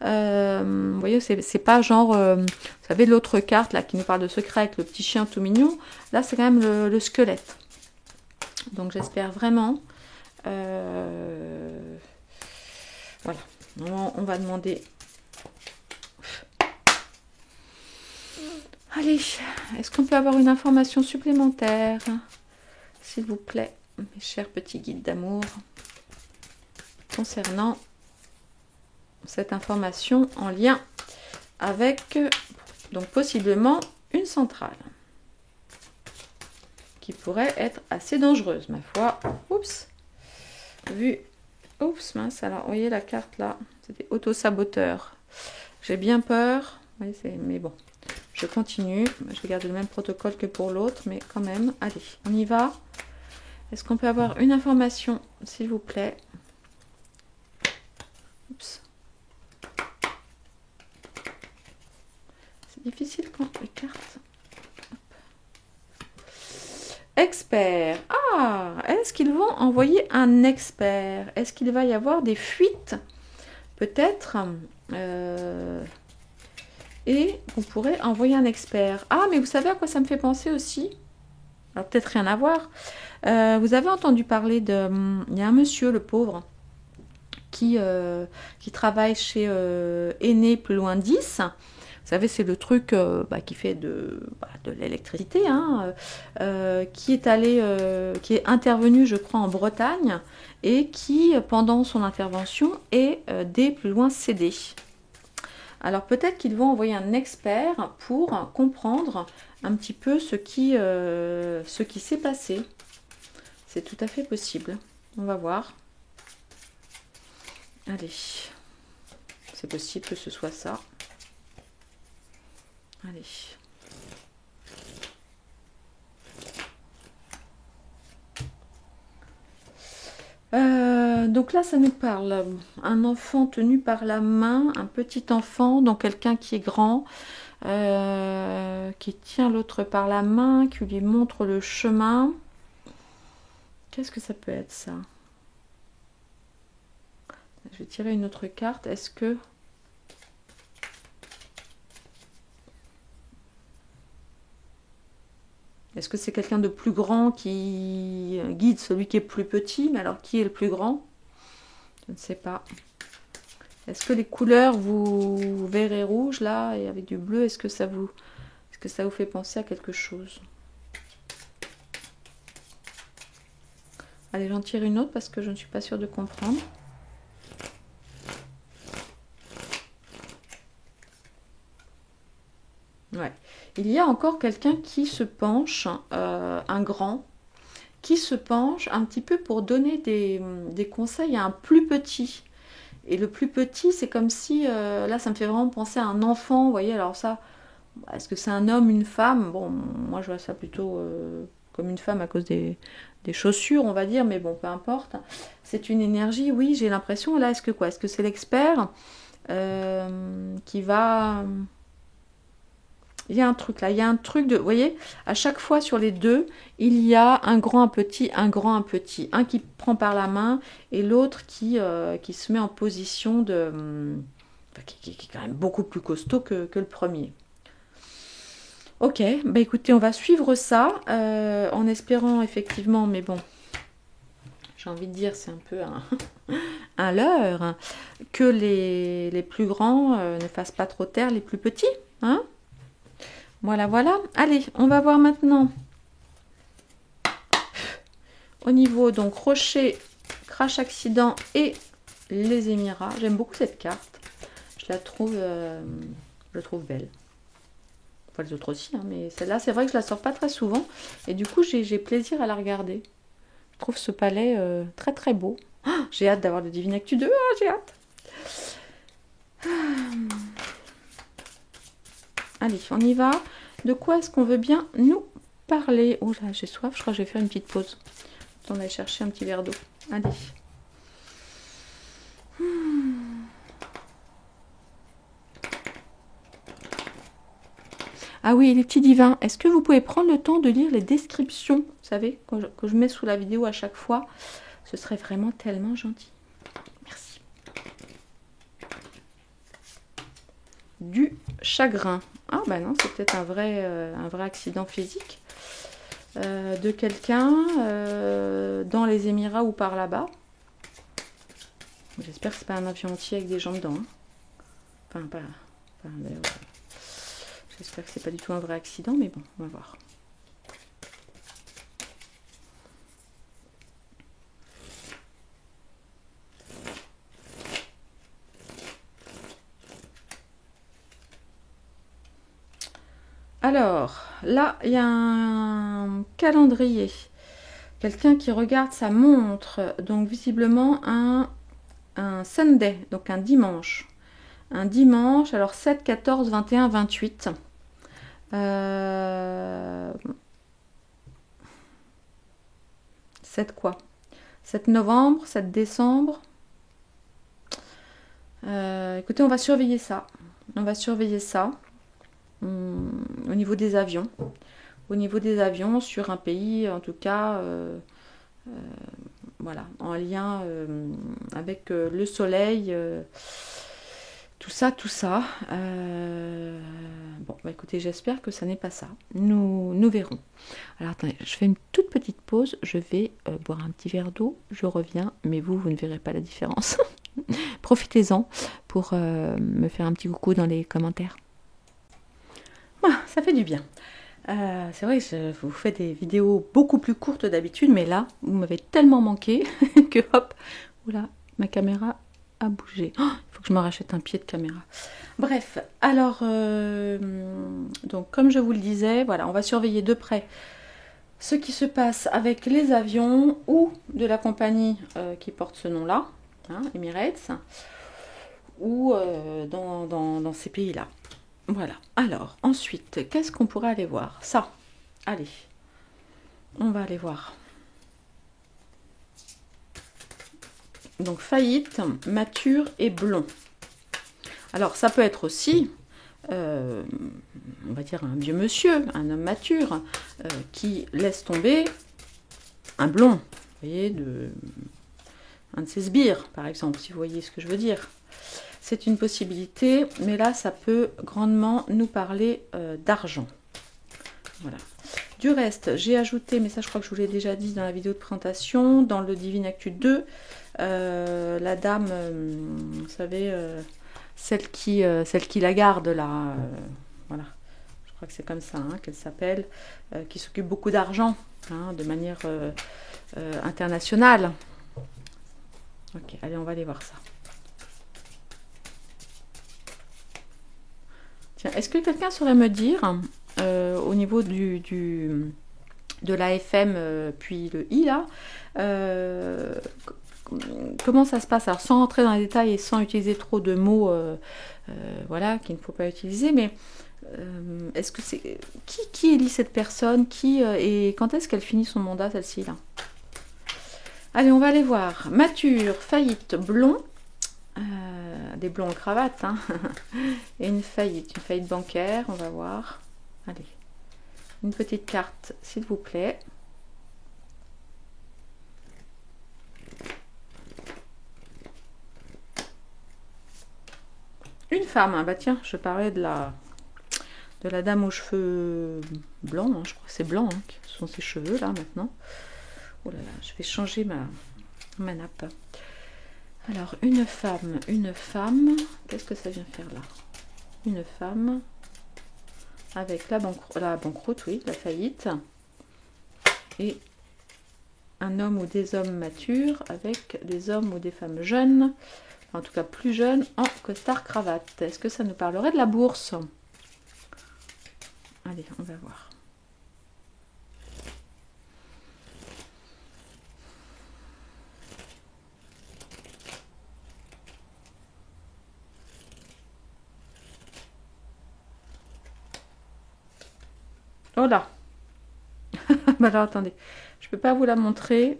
vous voyez, c'est pas genre, vous savez, l'autre carte là qui nous parle de secret avec le petit chien tout mignon, là c'est quand même le squelette. Donc j'espère vraiment, voilà, on va demander. Allez, est-ce qu'on peut avoir une information supplémentaire ? S'il vous plaît, mes chers petits guides d'amour, concernant cette information en lien avec, donc possiblement, une centrale qui pourrait être assez dangereuse, ma foi. Oups, oups, mince, alors, vous voyez la carte là, c'était auto-saboteur. J'ai bien peur, oui, mais bon, je continue. Je vais garder le même protocole que pour l'autre, mais quand même, allez, on y va. Est-ce qu'on peut avoir une information, s'il vous plaît? Oups. C'est difficile quand les cartes... Expert. Ah, est-ce qu'ils vont envoyer un expert? Est-ce qu'il va y avoir des fuites? Peut-être. Et on pourrait envoyer un expert. Ah, mais vous savez à quoi ça me fait penser aussi? Alors peut-être rien à voir. Vous avez entendu parler de... Il y a un monsieur, le pauvre, qui travaille chez Aîné plus loin 10. Vous savez, c'est le truc qui fait de l'électricité, hein, qui est intervenu, je crois, en Bretagne, et qui, pendant son intervention, est D plus loin CD. Alors peut-être qu'ils vont envoyer un expert pour comprendre un petit peu ce qui s'est passé. C'est tout à fait possible. On va voir. Allez. C'est possible que ce soit ça. Allez. Donc là, ça nous parle. Un enfant tenu par la main, un petit enfant, donc quelqu'un qui est grand, qui tient l'autre par la main, qui lui montre le chemin. Qu'est-ce que ça peut être, ça? Je vais tirer une autre carte. Est-ce que c'est quelqu'un de plus grand qui guide celui qui est plus petit? Mais alors, qui est le plus grand? Je ne sais pas. Est-ce que les couleurs, vous verrez rouge là, et avec du bleu, est-ce que ça vous fait penser à quelque chose? Allez, j'en tire une autre parce que je ne suis pas sûre de comprendre. Ouais. Il y a encore quelqu'un qui se penche, un grand, qui se penche un petit peu pour donner des conseils à un plus petit. Et le plus petit, c'est comme si, là, ça me fait vraiment penser à un enfant, vous voyez, alors ça, est-ce que c'est un homme, une femme? Bon, moi, je vois ça plutôt comme une femme à cause des chaussures, on va dire, mais bon, peu importe. C'est une énergie, oui, j'ai l'impression, là, est-ce que c'est l'expert qui va... Il y a un truc là, il y a un truc de... Vous voyez, à chaque fois sur les deux, il y a un grand, un petit, un grand, un petit. Un qui prend par la main et l'autre qui se met en position de... qui est quand même beaucoup plus costaud que le premier. Ok, bah écoutez, on va suivre ça en espérant effectivement, mais bon, j'ai envie de dire, c'est un peu un leurre, hein, que les plus grands ne fassent pas trop taire les plus petits, hein. Voilà, voilà. Allez, on va voir maintenant au niveau donc rocher, crash accident et les Émirats. J'aime beaucoup cette carte. Je la trouve, belle. Enfin, les autres aussi, hein, mais celle-là, c'est vrai que je la sors pas très souvent. Et du coup, j'ai plaisir à la regarder. Je trouve ce palais très très beau. Oh, j'ai hâte d'avoir le Divine Actu 2. Oh, j'ai hâte. Allez, on y va. De quoi est-ce qu'on veut bien nous parler? Oh là, j'ai soif, je crois que je vais faire une petite pause. On va aller chercher un petit verre d'eau. Allez. Ah oui, les petits divins, est-ce que vous pouvez prendre le temps de lire les descriptions, vous savez, que je mets sous la vidéo à chaque fois? Ce serait vraiment tellement gentil. Merci. Du chagrin. Ah bah non, c'est peut-être un vrai accident physique de quelqu'un dans les Émirats ou par là-bas. J'espère que c'est pas un avion entier avec des gens dedans. Hein. Enfin, pas j'espère que c'est pas du tout un vrai accident, mais bon, on va voir. Alors, là, il y a un calendrier. Quelqu'un qui regarde sa montre. Donc, visiblement, un Sunday, donc un dimanche. Un dimanche, alors 7, 14, 21, 28. 7 quoi? 7 novembre, 7 décembre. Écoutez, on va surveiller ça. On va surveiller ça. Au niveau des avions. Au niveau des avions, sur un pays, en tout cas, voilà, en lien avec le soleil, tout ça, tout ça. Bon, bah écoutez, j'espère que ça n'est pas ça. Nous verrons. Alors attendez, je fais une toute petite pause. Je vais boire un petit verre d'eau. Je reviens, mais vous ne verrez pas la différence. Profitez-en pour me faire un petit coucou dans les commentaires. Ah, ça fait du bien. C'est vrai que je vous fais des vidéos beaucoup plus courtes d'habitude, mais là, vous m'avez tellement manqué que hop, oula, ma caméra a bougé. Oh, il faut que je me rachète un pied de caméra. Bref, alors, donc comme je vous le disais, voilà, on va surveiller de près ce qui se passe avec les avions ou de la compagnie qui porte ce nom-là, hein, Emirates, ou dans ces pays-là. Voilà. Alors, ensuite, qu'est-ce qu'on pourrait aller voir? Ça. Allez. On va aller voir. Donc, faillite, mature et blond. Alors, ça peut être aussi, on va dire, un vieux monsieur, un homme mature, qui laisse tomber un blond. Vous voyez, un de ses sbires, par exemple, si vous voyez ce que je veux dire. C'est une possibilité, mais là, ça peut grandement nous parler d'argent. Voilà. Du reste, j'ai ajouté, mais ça, je crois que je vous l'ai déjà dit dans la vidéo de présentation, dans le Divine Actu 2, la dame, vous savez, celle qui la garde, là, voilà. Je crois que c'est comme ça hein, qu'elle s'appelle, qui s'occupe beaucoup d'argent, hein, de manière internationale. Ok, allez, on va aller voir ça. Est-ce que quelqu'un saurait me dire, au niveau de l'AFM, puis le I, là, comment ça se passe? Alors, sans rentrer dans les détails et sans utiliser trop de mots voilà, qu'il ne faut pas utiliser, mais est-ce que c'est... Qui élit cette personne? Et quand est-ce qu'elle finit son mandat, celle-ci, là? Allez, on va aller voir. Mature, faillite, blond. Des blonds en cravate, hein. Et une faillite bancaire, on va voir. Allez, une petite carte, s'il vous plaît. Une femme, hein. Bah tiens, je parlais de la dame aux cheveux blancs, hein. Je crois que c'est blanc, hein, qui sont ses cheveux là maintenant. Oh là là, je vais changer ma nappe. Alors, une femme, qu'est-ce que ça vient faire là? Une femme avec la banqueroute, oui, la faillite. Et un homme ou des hommes matures avec des hommes ou des femmes jeunes, en tout cas plus jeunes, en costard cravate. Est-ce que ça nous parlerait de la bourse? Allez, on va voir. Oh là. Bah alors attendez, je peux pas vous la montrer.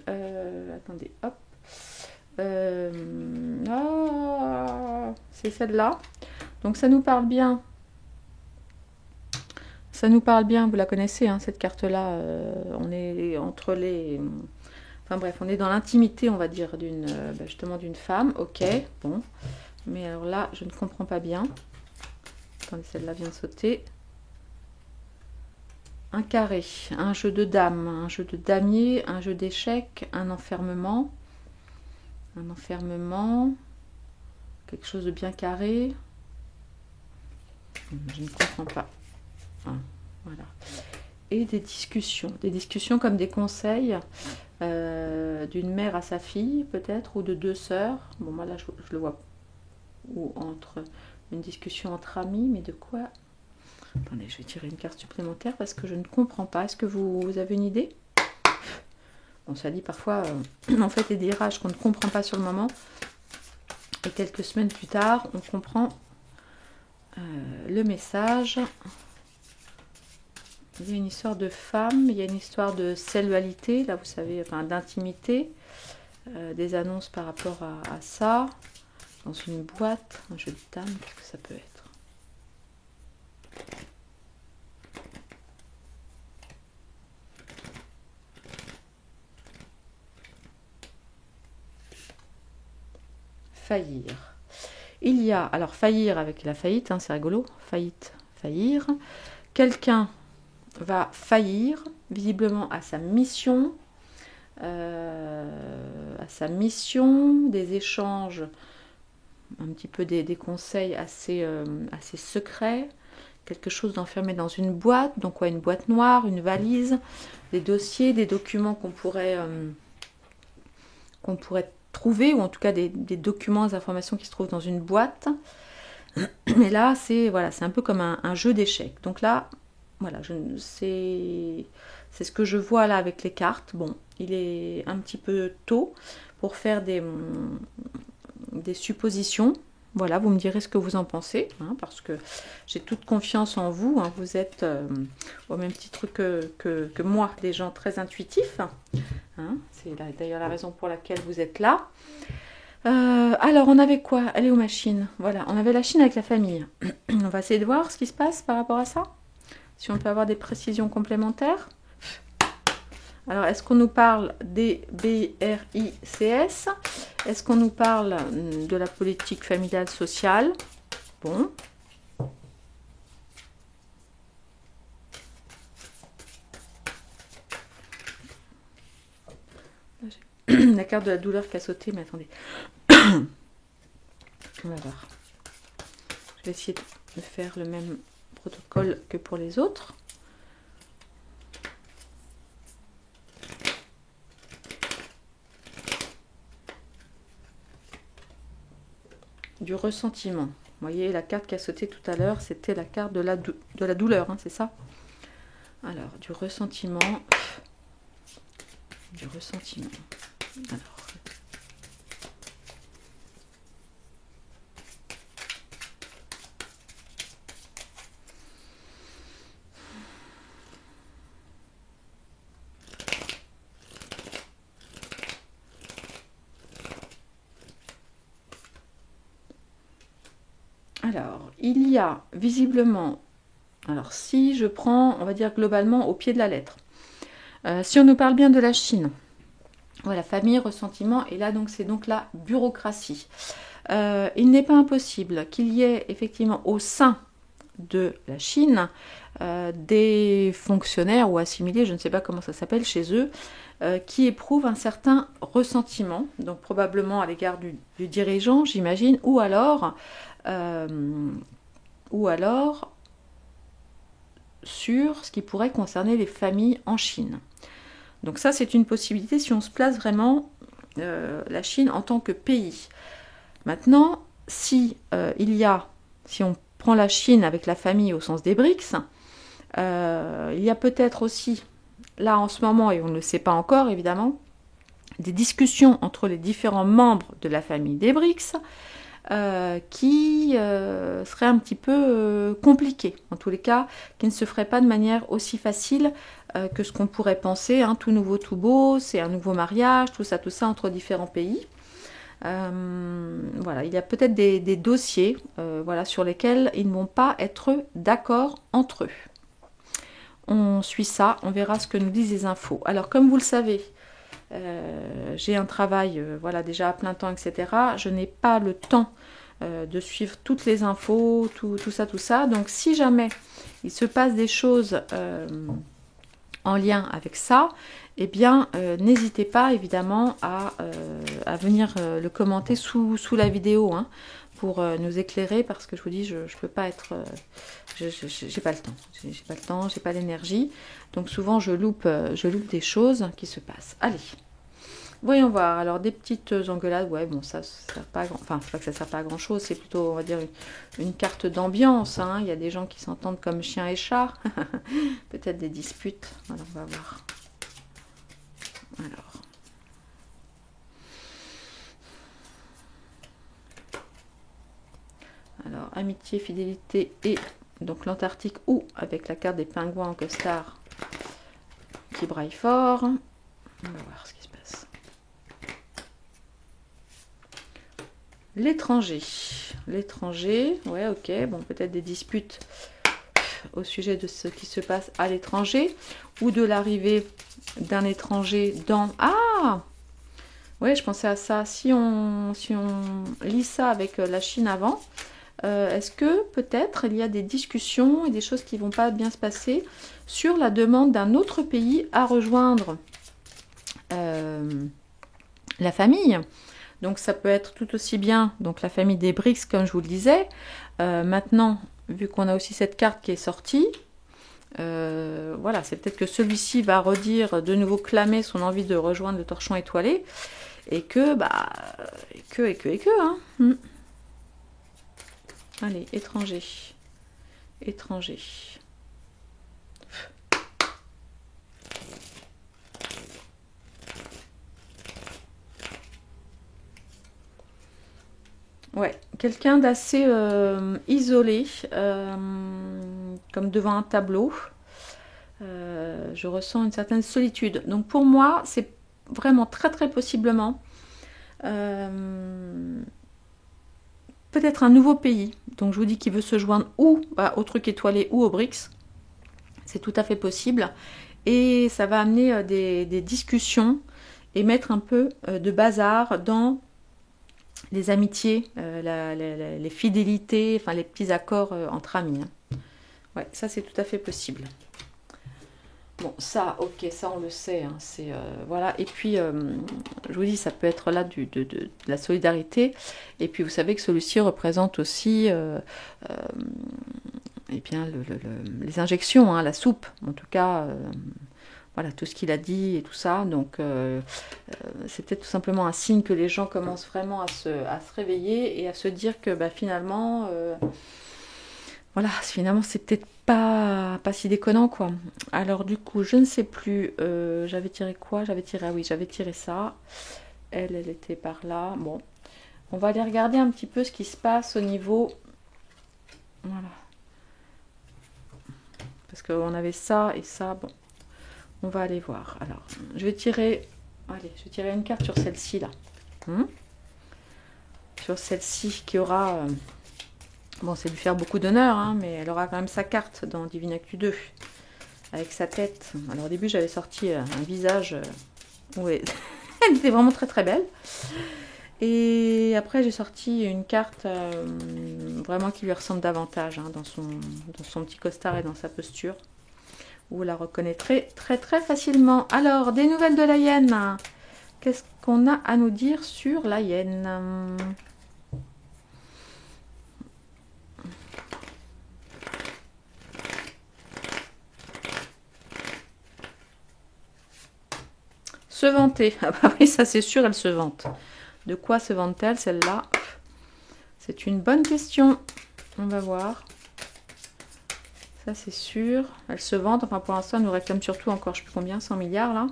Attendez, hop. C'est celle-là. Donc ça nous parle bien. Ça nous parle bien, vous la connaissez, hein, cette carte-là. On est entre les... Enfin bref, on est dans l'intimité, on va dire, justement d'une femme. Ok, bon. Mais alors là, je ne comprends pas bien. Attendez, celle-là vient de sauter. Un carré, un jeu de dames, un jeu de damier, un jeu d'échecs, un enfermement. Un enfermement. Quelque chose de bien carré. Je ne comprends pas. Voilà. Et des discussions comme des conseils d'une mère à sa fille peut-être, ou de deux sœurs. Bon, moi là je le vois, ou entre une discussion entre amis, mais de quoi? Attendez, je vais tirer une carte supplémentaire parce que je ne comprends pas. Est-ce que vous avez une idée? Bon, ça dit parfois en fait des dirages qu'on ne comprend pas sur le moment, et quelques semaines plus tard on comprend le message. Il y a une histoire de femme, il y a une histoire de sexualité, là vous savez, enfin d'intimité, des annonces par rapport à ça, dans une boîte, un jeu de dames, qu'est-ce que ça peut être? Faillir. Il y a, alors faillir avec la faillite, hein, c'est rigolo, faillite, faillir. Quelqu'un va faillir, visiblement à sa mission, des échanges, un petit peu des conseils assez secrets, quelque chose d'enfermé dans une boîte, donc ouais, une boîte noire, une valise, des dossiers, des documents qu'on pourrait trouver, ou en tout cas des documents, des informations qui se trouvent dans une boîte. Mais là, c'est voilà, c'est un peu comme un jeu d'échecs. Donc là, voilà, c'est ce que je vois là avec les cartes. Bon, il est un petit peu tôt pour faire des suppositions. Voilà, vous me direz ce que vous en pensez, hein, parce que j'ai toute confiance en vous. Hein, vous êtes au même titre que moi, des gens très intuitifs. Hein, c'est d'ailleurs la raison pour laquelle vous êtes là. Alors, on avait quoi? Allez aux machines. Voilà, on avait la Chine avec la famille. On va essayer de voir ce qui se passe par rapport à ça. Si on peut avoir des précisions complémentaires. Alors, est-ce qu'on nous parle des BRICS? Est-ce qu'on nous parle de la politique familiale sociale? Bon. La carte de la douleur qui a sauté, mais attendez. On va voir. Je vais essayer de faire le même protocole que pour les autres. Du ressentiment. Vous voyez, la carte qui a sauté tout à l'heure, c'était la carte de la douleur, hein, c'est ça? Alors, du ressentiment. Du ressentiment. Alors, il y a visiblement Alors, si je prends, on va dire globalement, au pied de la lettre. Si on nous parle bien de la Chine, voilà, famille, ressentiment, et là, donc, c'est donc la bureaucratie. Il n'est pas impossible qu'il y ait effectivement au sein de la Chine des fonctionnaires ou assimilés, je ne sais pas comment ça s'appelle chez eux, qui éprouvent un certain ressentiment, donc probablement à l'égard du dirigeant, j'imagine, ou alors sur ce qui pourrait concerner les familles en Chine. Donc ça, c'est une possibilité si on se place vraiment la Chine en tant que pays. Maintenant, si on prend la Chine avec la famille au sens des BRICS, il y a peut-être aussi, là en ce moment, et on ne le sait pas encore évidemment, des discussions entre les différents membres de la famille des BRICS qui seraient un petit peu compliquées, en tous les cas, qui ne se feraient pas de manière aussi facile que ce qu'on pourrait penser, hein, tout nouveau, tout beau, c'est un nouveau mariage, tout ça entre différents pays. Voilà, il y a peut-être des dossiers voilà, sur lesquels ils ne vont pas être d'accord entre eux. On suit ça, on verra ce que nous disent les infos. Alors, comme vous le savez, j'ai un travail voilà, déjà à plein temps, etc. Je n'ai pas le temps de suivre toutes les infos, tout ça. Donc, si jamais il se passe des choses en lien avec ça, eh bien, n'hésitez pas évidemment à venir le commenter sous la vidéo, hein, pour nous éclairer, parce que je vous dis, je peux pas être... j'ai pas le temps. J'ai pas le temps, j'ai pas l'énergie. Donc souvent, je loupe des choses qui se passent. Allez, voyons voir. Alors, des petites engueulades, ouais, bon, ça sert pas à grand... Enfin, c'est pas que ça sert pas à grand-chose, c'est plutôt, on va dire, une carte d'ambiance, hein. Il y a des gens qui s'entendent comme chien et chat. Peut-être des disputes. Alors, on va voir. Alors, amitié, fidélité et donc l'Antarctique ou avec la carte des pingouins en costard qui braille fort. On va voir ce qui se passe. L'étranger. L'étranger, ouais, ok. Bon, peut-être des disputes au sujet de ce qui se passe à l'étranger ou de l'arrivée d'un étranger dans... Ah! Ouais, je pensais à ça. Si on lit ça avec la Chine avant, est-ce que peut-être il y a des discussions et des choses qui ne vont pas bien se passer sur la demande d'un autre pays à rejoindre la famille? Donc ça peut être tout aussi bien donc la famille des BRICS, comme je vous le disais. Maintenant, vu qu'on a aussi cette carte qui est sortie, voilà, c'est peut-être que celui-ci va redire, de nouveau clamer son envie de rejoindre le torchon étoilé, et que, hein. Allez, étranger. Étranger. Ouais, quelqu'un d'assez isolé, comme devant un tableau. Je ressens une certaine solitude. Donc pour moi, c'est vraiment très très possiblement peut-être un nouveau pays. Donc je vous dis qu'il veut se joindre ou au truc étoilé ou au BRICS. C'est tout à fait possible. Et ça va amener des discussions et mettre un peu de bazar dans les amitiés, les fidélités, enfin les petits accords entre amis. Hein. Ouais, ça c'est tout à fait possible. Bon, ça, ok, ça on le sait, hein, c'est voilà. Et puis, je vous dis, ça peut être là de la solidarité. Et puis, vous savez que celui-ci représente aussi, eh bien, les injections, hein, la soupe, en tout cas. Voilà, tout ce qu'il a dit et tout ça. Donc, c'est peut-être tout simplement un signe que les gens commencent vraiment à se réveiller et à se dire que finalement, voilà, finalement, c'est peut-être pas si déconnant, quoi. Alors, du coup, je ne sais plus. J'avais tiré quoi? J'avais tiré ça. Elle était par là. Bon, on va aller regarder un petit peu ce qui se passe au niveau... Voilà. Parce qu'on avait ça et ça, bon. On va aller voir. Alors, je vais tirer une carte sur celle-ci, là. Sur celle-ci qui aura Bon, c'est lui faire beaucoup d'honneur, hein, mais elle aura quand même sa carte dans Divine Actu 2, avec sa tête. Alors au début, j'avais sorti un visage où elle était vraiment très très belle. Et après, j'ai sorti une carte vraiment qui lui ressemble davantage, hein, dans son petit costard et dans sa posture. Vous la reconnaîtrez très très facilement. Alors, des nouvelles de la hyène. Qu'est-ce qu'on a à nous dire sur la hyène? Se vanter. Ah bah oui, ça c'est sûr, elle se vante. De quoi se vante-t-elle, celle-là? C'est une bonne question. On va voir. Ça c'est sûr. Elle se vante. Enfin pour l'instant, elle nous réclame surtout encore, je sais plus combien, 100 milliards là.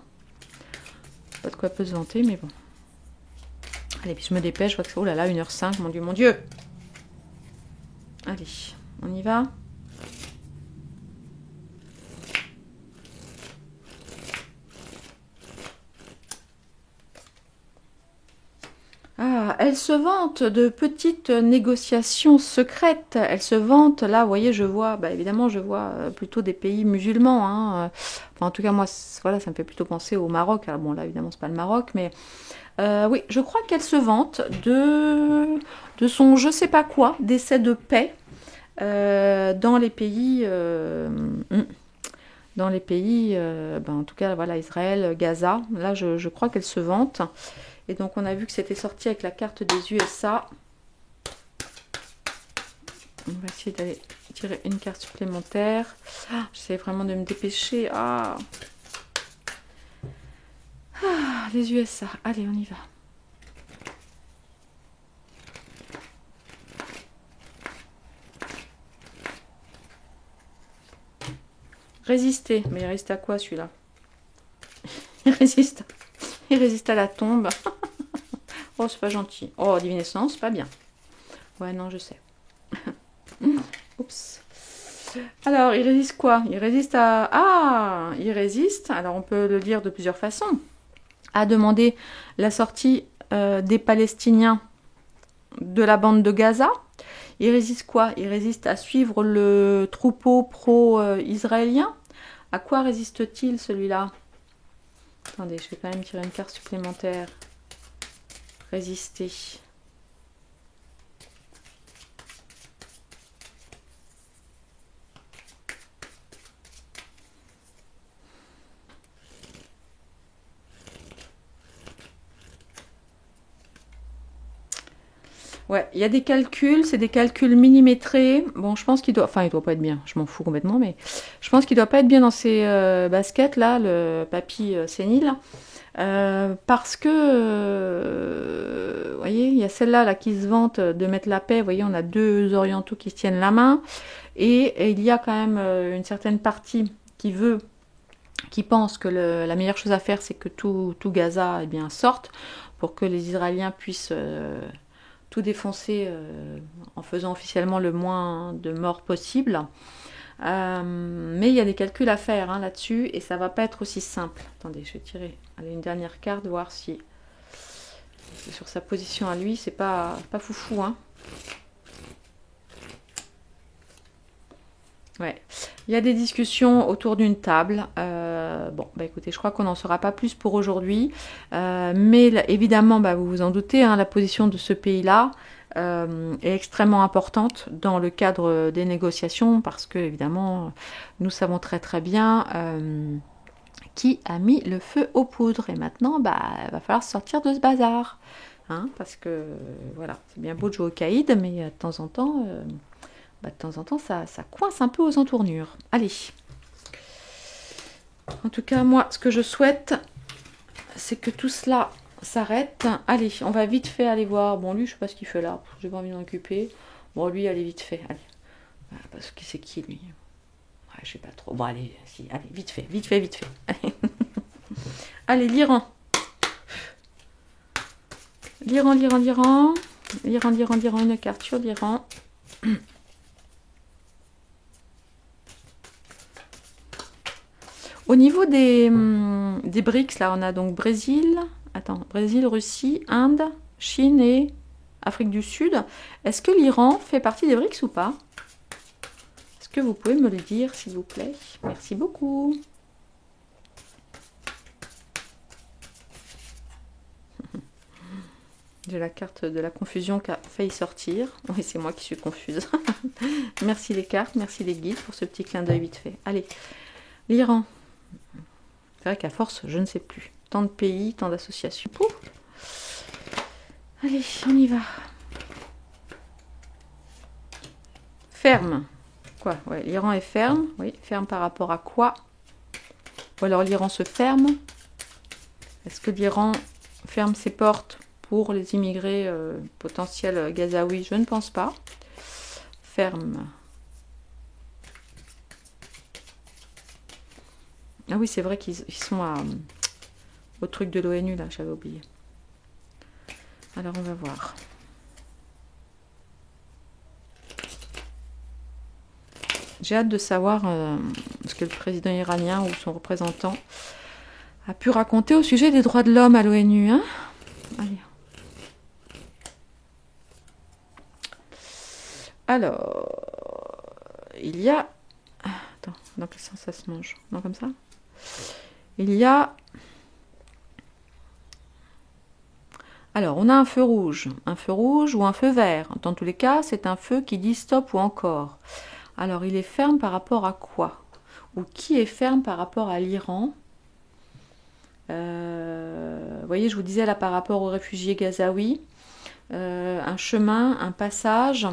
Pas de quoi elle peut se vanter, mais bon. Allez, puis je me dépêche, je vois que c'est... Oh là là, 1h05, mon Dieu, mon Dieu. Allez, on y va. Ah, elle se vante de petites négociations secrètes. Elle se vante, là, vous voyez, je vois, bah, évidemment, je vois plutôt des pays musulmans. Hein. Enfin, en tout cas, moi, voilà, ça me fait plutôt penser au Maroc. Alors bon, là, évidemment, c'est pas le Maroc, mais oui, je crois qu'elle se vante de son je sais pas quoi, d'essai de paix dans les pays... dans les pays, ben, en tout cas, voilà, Israël, Gaza. Là, je crois qu'elle se vante. Et donc, on a vu que c'était sorti avec la carte des USA. On va essayer d'aller tirer une carte supplémentaire. Ah, j'essaie vraiment de me dépêcher. Ah, les USA. Allez, on y va. Résister. Mais il résiste à quoi, celui-là? Il résiste à la tombe. Oh, c'est pas gentil. Oh, divinescence, pas bien. Ouais, non, je sais. Oups. Alors, il résiste quoi? Il résiste à... Ah, il résiste, alors on peut le lire de plusieurs façons, à demander la sortie des Palestiniens de la bande de Gaza. Il résiste quoi? Il résiste à suivre le troupeau pro-israélien. À quoi résiste-t-il, celui-là? Attendez, je vais quand même tirer une carte supplémentaire. Résister. Ouais, il y a des calculs, c'est des calculs millimétrés. Bon, je pense qu'il doit... Enfin, il doit pas être bien, je m'en fous complètement, mais... Je pense qu'il doit pas être bien dans ces baskets, là, le papy sénile. Parce que... vous voyez, il y a celle-là là, qui se vante de mettre la paix. Vous voyez, on a deux orientaux qui se tiennent la main. Et il y a quand même une certaine partie qui pense que la meilleure chose à faire, c'est que tout Gaza eh bien, sorte pour que les Israéliens puissent... tout défoncer en faisant officiellement le moins de morts possible. Mais il y a des calculs à faire hein, là-dessus et ça va pas être aussi simple. Attendez, je vais tirer une dernière carte, voir si sur sa position à lui, c'est pas foufou. Hein. Ouais. Il y a des discussions autour d'une table. Bon, bah écoutez, je crois qu'on n'en saura pas plus pour aujourd'hui. Mais là, évidemment, bah, vous vous en doutez, hein, la position de ce pays-là est extrêmement importante dans le cadre des négociations parce que, évidemment, nous savons très très bien qui a mis le feu aux poudres. Et maintenant, bah, il va falloir sortir de ce bazar. Hein, parce que, voilà, c'est bien beau de jouer au caïd, mais de temps en temps... ça coince un peu aux entournures. Allez. En tout cas, moi, ce que je souhaite, c'est que tout cela s'arrête. Allez, on va vite fait aller voir. Bon, lui, je sais pas ce qu'il fait là. J'ai pas envie d'en occuper. Bon, lui, allez, vite fait. Allez. Parce que c'est qui, lui? Ouais, je sais pas trop. Bon, allez, si, allez, vite fait. Allez, allez l'Iran. L'Iran. Une carte sur l'Iran. Au niveau des BRICS, là, on a donc Brésil, Russie, Inde, Chine et Afrique du Sud. Est-ce que l'Iran fait partie des BRICS ou pas? Est-ce que vous pouvez me le dire, s'il vous plaît? Merci beaucoup. J'ai la carte de la confusion qui a failli sortir. Oui, c'est moi qui suis confuse. Merci les cartes, merci les guides pour ce petit clin d'œil vite fait. Allez, l'Iran. C'est vrai qu'à force, je ne sais plus. Tant de pays, tant d'associations. Allez, on y va. Ferme. Quoi? Ouais, l'Iran est ferme. Oui, ferme par rapport à quoi? Ou alors l'Iran se ferme. Est-ce que l'Iran ferme ses portes pour les immigrés potentiels gazaouis? Je ne pense pas. Ferme. Ah oui, c'est vrai qu'ils sont au truc de l'ONU, là, j'avais oublié. Alors, on va voir. J'ai hâte de savoir ce que le président iranien ou son représentant a pu raconter au sujet des droits de l'homme à l'ONU. Hein? Allez. Alors, il y a... Attends, dans quel sens ça se mange? Non, comme ça? Il y a... Alors, on a un feu rouge ou un feu vert. Dans tous les cas, c'est un feu qui dit stop ou encore. Alors, il est ferme par rapport à quoi? Ou qui est ferme par rapport à l'Iran? Vous voyez, je vous disais là par rapport aux réfugiés gazaouis, un chemin, un passage,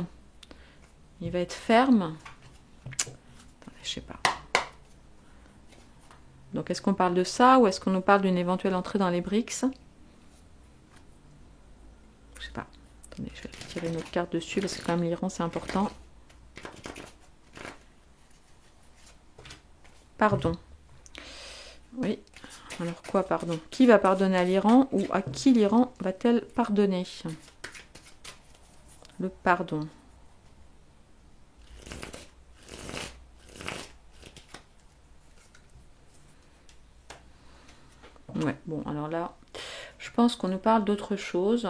il va être ferme. Attendez, je sais pas. Donc, est-ce qu'on parle de ça ou est-ce qu'on nous parle d'une éventuelle entrée dans les BRICS? Je sais pas. Attendez, je vais tirer une autre carte dessus parce que quand même l'Iran c'est important. Pardon. Oui. Alors quoi, pardon? Qui va pardonner à l'Iran ou à qui l'Iran va-t-elle pardonner? Le pardon. Ouais, bon, alors là, je pense qu'on nous parle d'autre chose.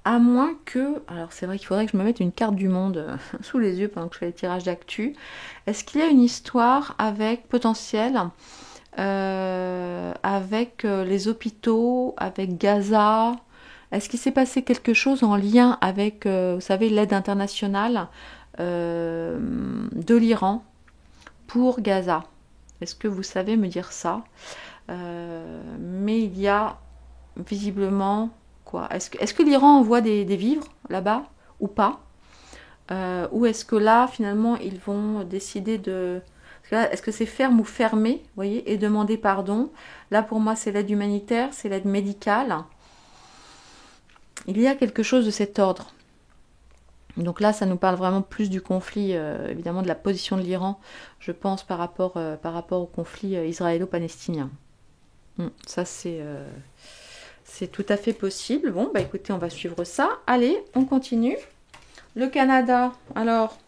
À moins que... Alors c'est vrai qu'il faudrait que je me mette une carte du monde sous les yeux pendant que je fais les tirages d'actu. Est-ce qu'il y a une histoire avec potentiel avec les hôpitaux, avec Gaza? Est-ce qu'il s'est passé quelque chose en lien avec, vous savez, l'aide internationale de l'Iran pour Gaza? Est-ce que vous savez me dire ça? Mais il y a visiblement... Est-ce que l'Iran envoie des vivres là-bas ou pas? Ou est-ce que là, finalement, ils vont décider de... Est-ce que c'est ferme ou fermé, vous voyez, et demander pardon? Là, pour moi, c'est l'aide humanitaire, c'est l'aide médicale. Il y a quelque chose de cet ordre. Donc là, ça nous parle vraiment plus du conflit, évidemment, de la position de l'Iran, je pense, par rapport au conflit israélo-palestinien. Ça, c'est tout à fait possible. Bon, bah écoutez, on va suivre ça. Allez, on continue. Le Canada, alors,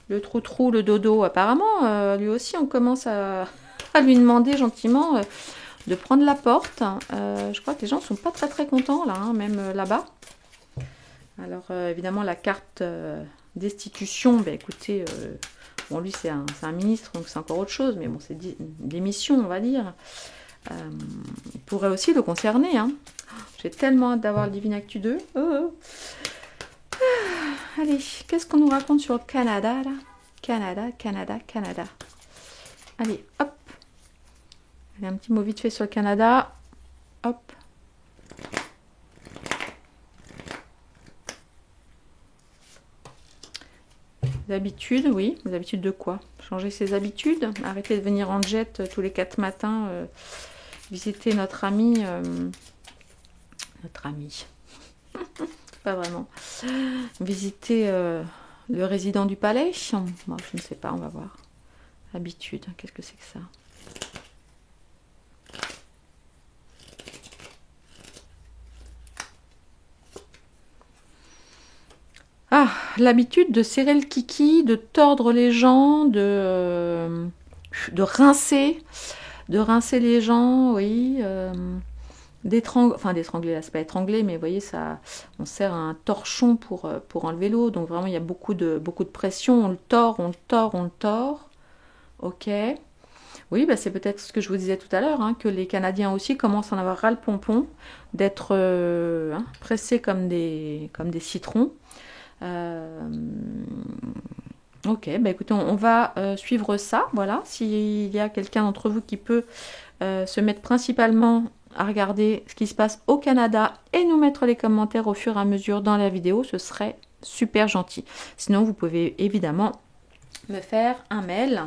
le trou-trou, le dodo, apparemment, lui aussi, on commence à lui demander gentiment de prendre la porte. Je crois que les gens ne sont pas très très contents, là, hein, même là-bas. Alors, évidemment, la carte destitution, bah écoutez, bon, lui, c'est un ministre, donc c'est encore autre chose, mais bon, c'est démission, on va dire. Pourrait aussi le concerner, hein. J'ai tellement hâte d'avoir le Divine Actu 2. Allez, qu'est-ce qu'on nous raconte sur le Canada, là? Canada. Allez, hop. Allez, un petit mot vite fait sur le Canada. Hop. Les habitudes, oui. Les habitudes de quoi? Changer ses habitudes. Arrêter de venir en jet tous les 4 matins. Visiter notre ami. Pas vraiment. Visiter le résident du palais. Moi, je ne sais pas, on va voir. Habitude, qu'est-ce que c'est que ça? Ah, l'habitude de serrer le kiki, de tordre les gens, de rincer les gens, oui. d'étrangler, enfin d'étrangler, là c'est pas étrangler, mais vous voyez, ça, on sert un torchon pour enlever l'eau, donc vraiment il y a beaucoup de pression, on le tord, on le tord, on le tord. Ok. Oui, bah c'est peut-être ce que je vous disais tout à l'heure, hein, que les Canadiens aussi commencent à en avoir ras le pompon, d'être pressés comme des citrons. Ok, bah écoutez, on va suivre ça, voilà. S'il y a quelqu'un d'entre vous qui peut se mettre principalement à regarder ce qui se passe au Canada et nous mettre les commentaires au fur et à mesure dans la vidéo, ce serait super gentil. Sinon, vous pouvez évidemment me faire un mail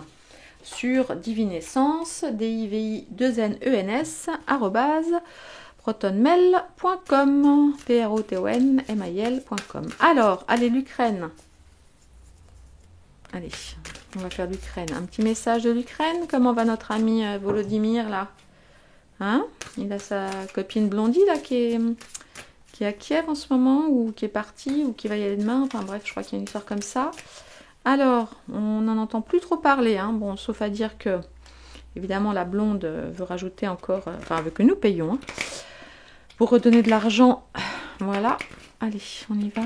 sur divinescence, divi2nes, protonmail.com, protonmail.com. Alors, allez, l'Ukraine. Allez, on va faire l'Ukraine. Un petit message de l'Ukraine. Comment va notre ami Volodymyr, là? Hein? Il a sa copine Blondie, là, qui est à Kiev en ce moment, ou qui est partie, ou qui va y aller demain. Enfin bref, je crois qu'il y a une histoire comme ça. Alors, on n'en entend plus trop parler, hein. Bon, sauf à dire que, évidemment, la blonde veut rajouter encore, enfin, veut que nous payons, hein, pour redonner de l'argent. Voilà. Allez, on y va.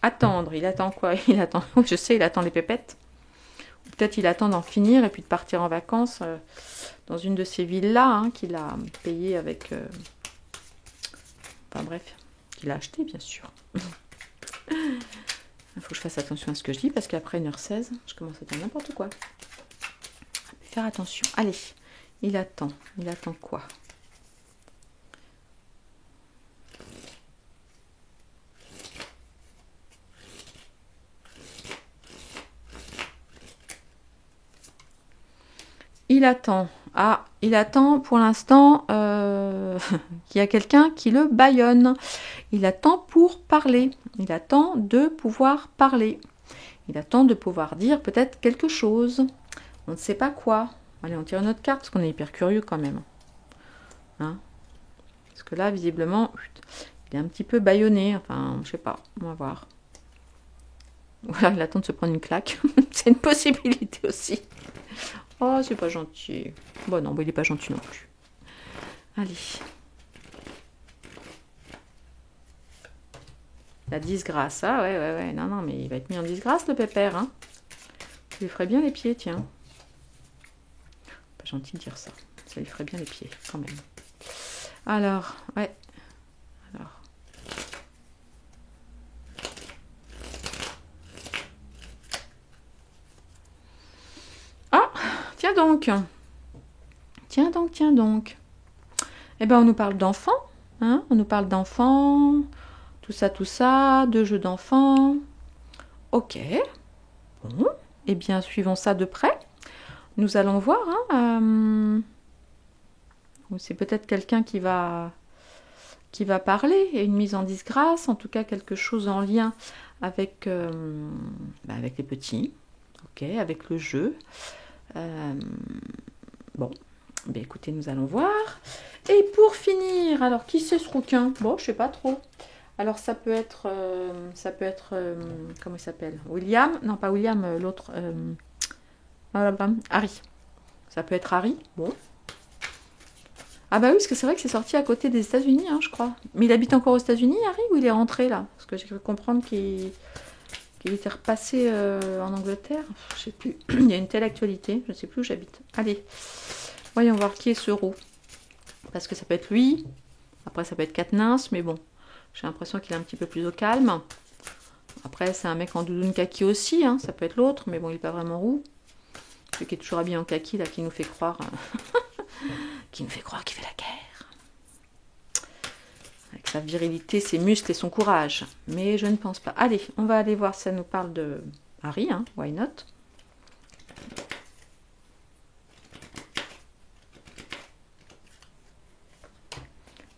Attendre, il attend quoi? Il attend, je sais, il attend les pépettes. Peut-être il attend d'en finir et puis de partir en vacances dans une de ces villes-là, hein, qu'il a payé avec... Enfin bref, qu'il a acheté, bien sûr. Il faut que je fasse attention à ce que je dis, parce qu'après 1h16, je commence à dire n'importe quoi. Faire attention. Allez, il attend. Il attend quoi? Il attend. Ah, il attend pour l'instant qu'il y a quelqu'un qui le bâillonne. Il attend pour parler. Il attend de pouvoir parler. Il attend de pouvoir dire peut-être quelque chose. On ne sait pas quoi. Allez, on tire une autre carte parce qu'on est hyper curieux quand même. Hein? Parce que là, visiblement, il est un petit peu bâillonné. Enfin, je sais pas. On va voir. Voilà, il attend de se prendre une claque. C'est une possibilité aussi. Oh, c'est pas gentil. Bon, non, il n'est pas gentil non plus. Allez. La disgrâce. Ah, ouais. Non, mais il va être mis en disgrâce, le pépère. Hein. Ça lui ferait bien les pieds, tiens. Pas gentil de dire ça. Ça lui ferait bien les pieds, quand même. Alors, ouais. Alors. Ah, tiens donc. Tiens donc. Eh ben, on nous parle d'enfants. Hein, on nous parle d'enfants. Tout ça, de jeux d'enfants. Ok. Bon. Eh bien, suivons ça de près. Nous allons voir. Hein, c'est peut-être quelqu'un qui va parler, et une mise en disgrâce, en tout cas quelque chose en lien avec, avec les petits, ok, avec le jeu. Bon, ben écoutez, nous allons voir. Et pour finir, alors qui c'est ce rouquin? Bon, je sais pas trop. Alors ça peut être, comment il s'appelle? William? Non, pas William, l'autre. Harry. Ça peut être Harry. Bon. Ah bah oui, parce que c'est vrai que c'est sorti à côté des États-Unis, hein, je crois. Mais il habite encore aux États-Unis, Harry, ou il est rentré là? Parce que j'ai cru comprendre qu'il était repassé en Angleterre. Je sais plus. Il y a une telle actualité, je ne sais plus où j'habite. Allez, voyons voir qui est ce roux. Parce que ça peut être lui. Après, ça peut être Katniss, mais bon, j'ai l'impression qu'il est un petit peu plus au calme. Après, c'est un mec en doudoune kaki aussi, hein, ça peut être l'autre, mais bon, il n'est pas vraiment roux. Celui qui est toujours habillé en kaki, là, qui nous fait croire... qui nous fait croire qu'il fait la guerre. Avec sa virilité, ses muscles et son courage. Mais je ne pense pas. Allez, on va aller voir si ça nous parle de Harry, hein, why not?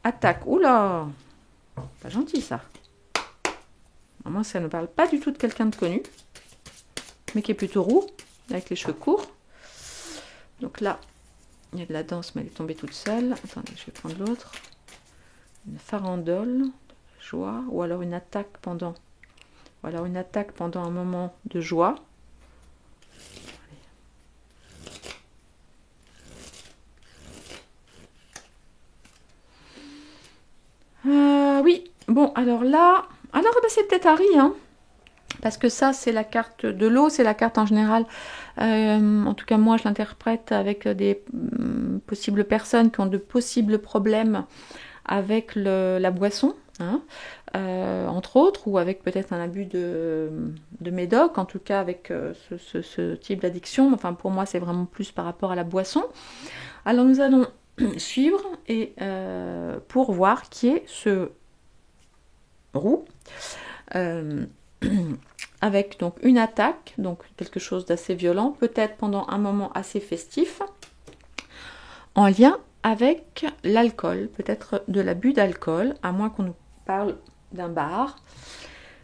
Attaque. Oula! Pas gentil, ça. Moi, ça ne parle pas du tout de quelqu'un de connu. Mais qui est plutôt roux, avec les cheveux courts. Donc là, il y a de la danse, mais elle est tombée toute seule. Attendez, je vais prendre l'autre. Une farandole, joie, ou alors une attaque pendant... Ou alors une attaque pendant un moment de joie. Bon, alors là, alors ben, c'est peut-être Harry, hein, parce que ça, c'est la carte de l'eau, c'est la carte en général. En tout cas, moi, je l'interprète avec des possibles personnes qui ont de possibles problèmes avec la boisson, hein, entre autres, ou avec peut-être un abus de médoc, en tout cas avec ce type d'addiction. Enfin, pour moi, c'est vraiment plus par rapport à la boisson. Alors, nous allons suivre et pour voir qui est ce roux. Avec donc une attaque, donc quelque chose d'assez violent, peut-être pendant un moment assez festif, en lien avec l'alcool, peut-être de l'abus d'alcool, à moins qu'on nous parle d'un bar,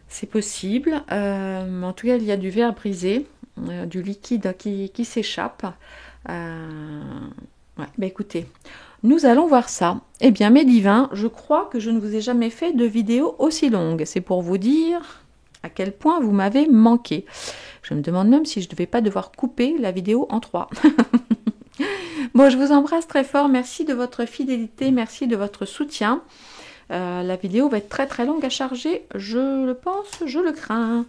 c'est possible. En tout cas, il y a du verre brisé, du liquide qui s'échappe. Ouais, bah écoutez, nous allons voir ça. Eh bien, mes divins, je crois que je ne vous ai jamais fait de vidéo aussi longue. C'est pour vous dire à quel point vous m'avez manqué. Je me demande même si je ne devais pas devoir couper la vidéo en 3. Bon, je vous embrasse très fort. Merci de votre fidélité, merci de votre soutien. La vidéo va être très très longue à charger, je le pense, je le crains.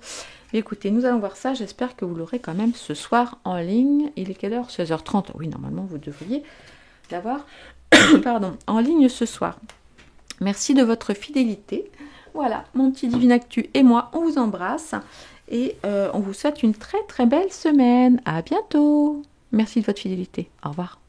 Écoutez, nous allons voir ça. J'espère que vous l'aurez quand même ce soir en ligne. Il est quelle heure? 16h30. Oui, normalement, vous devriez l'avoir pardon, en ligne ce soir. Merci de votre fidélité. Voilà, mon petit Divine Actu et moi, on vous embrasse. Et on vous souhaite une très très belle semaine. À bientôt. Merci de votre fidélité. Au revoir.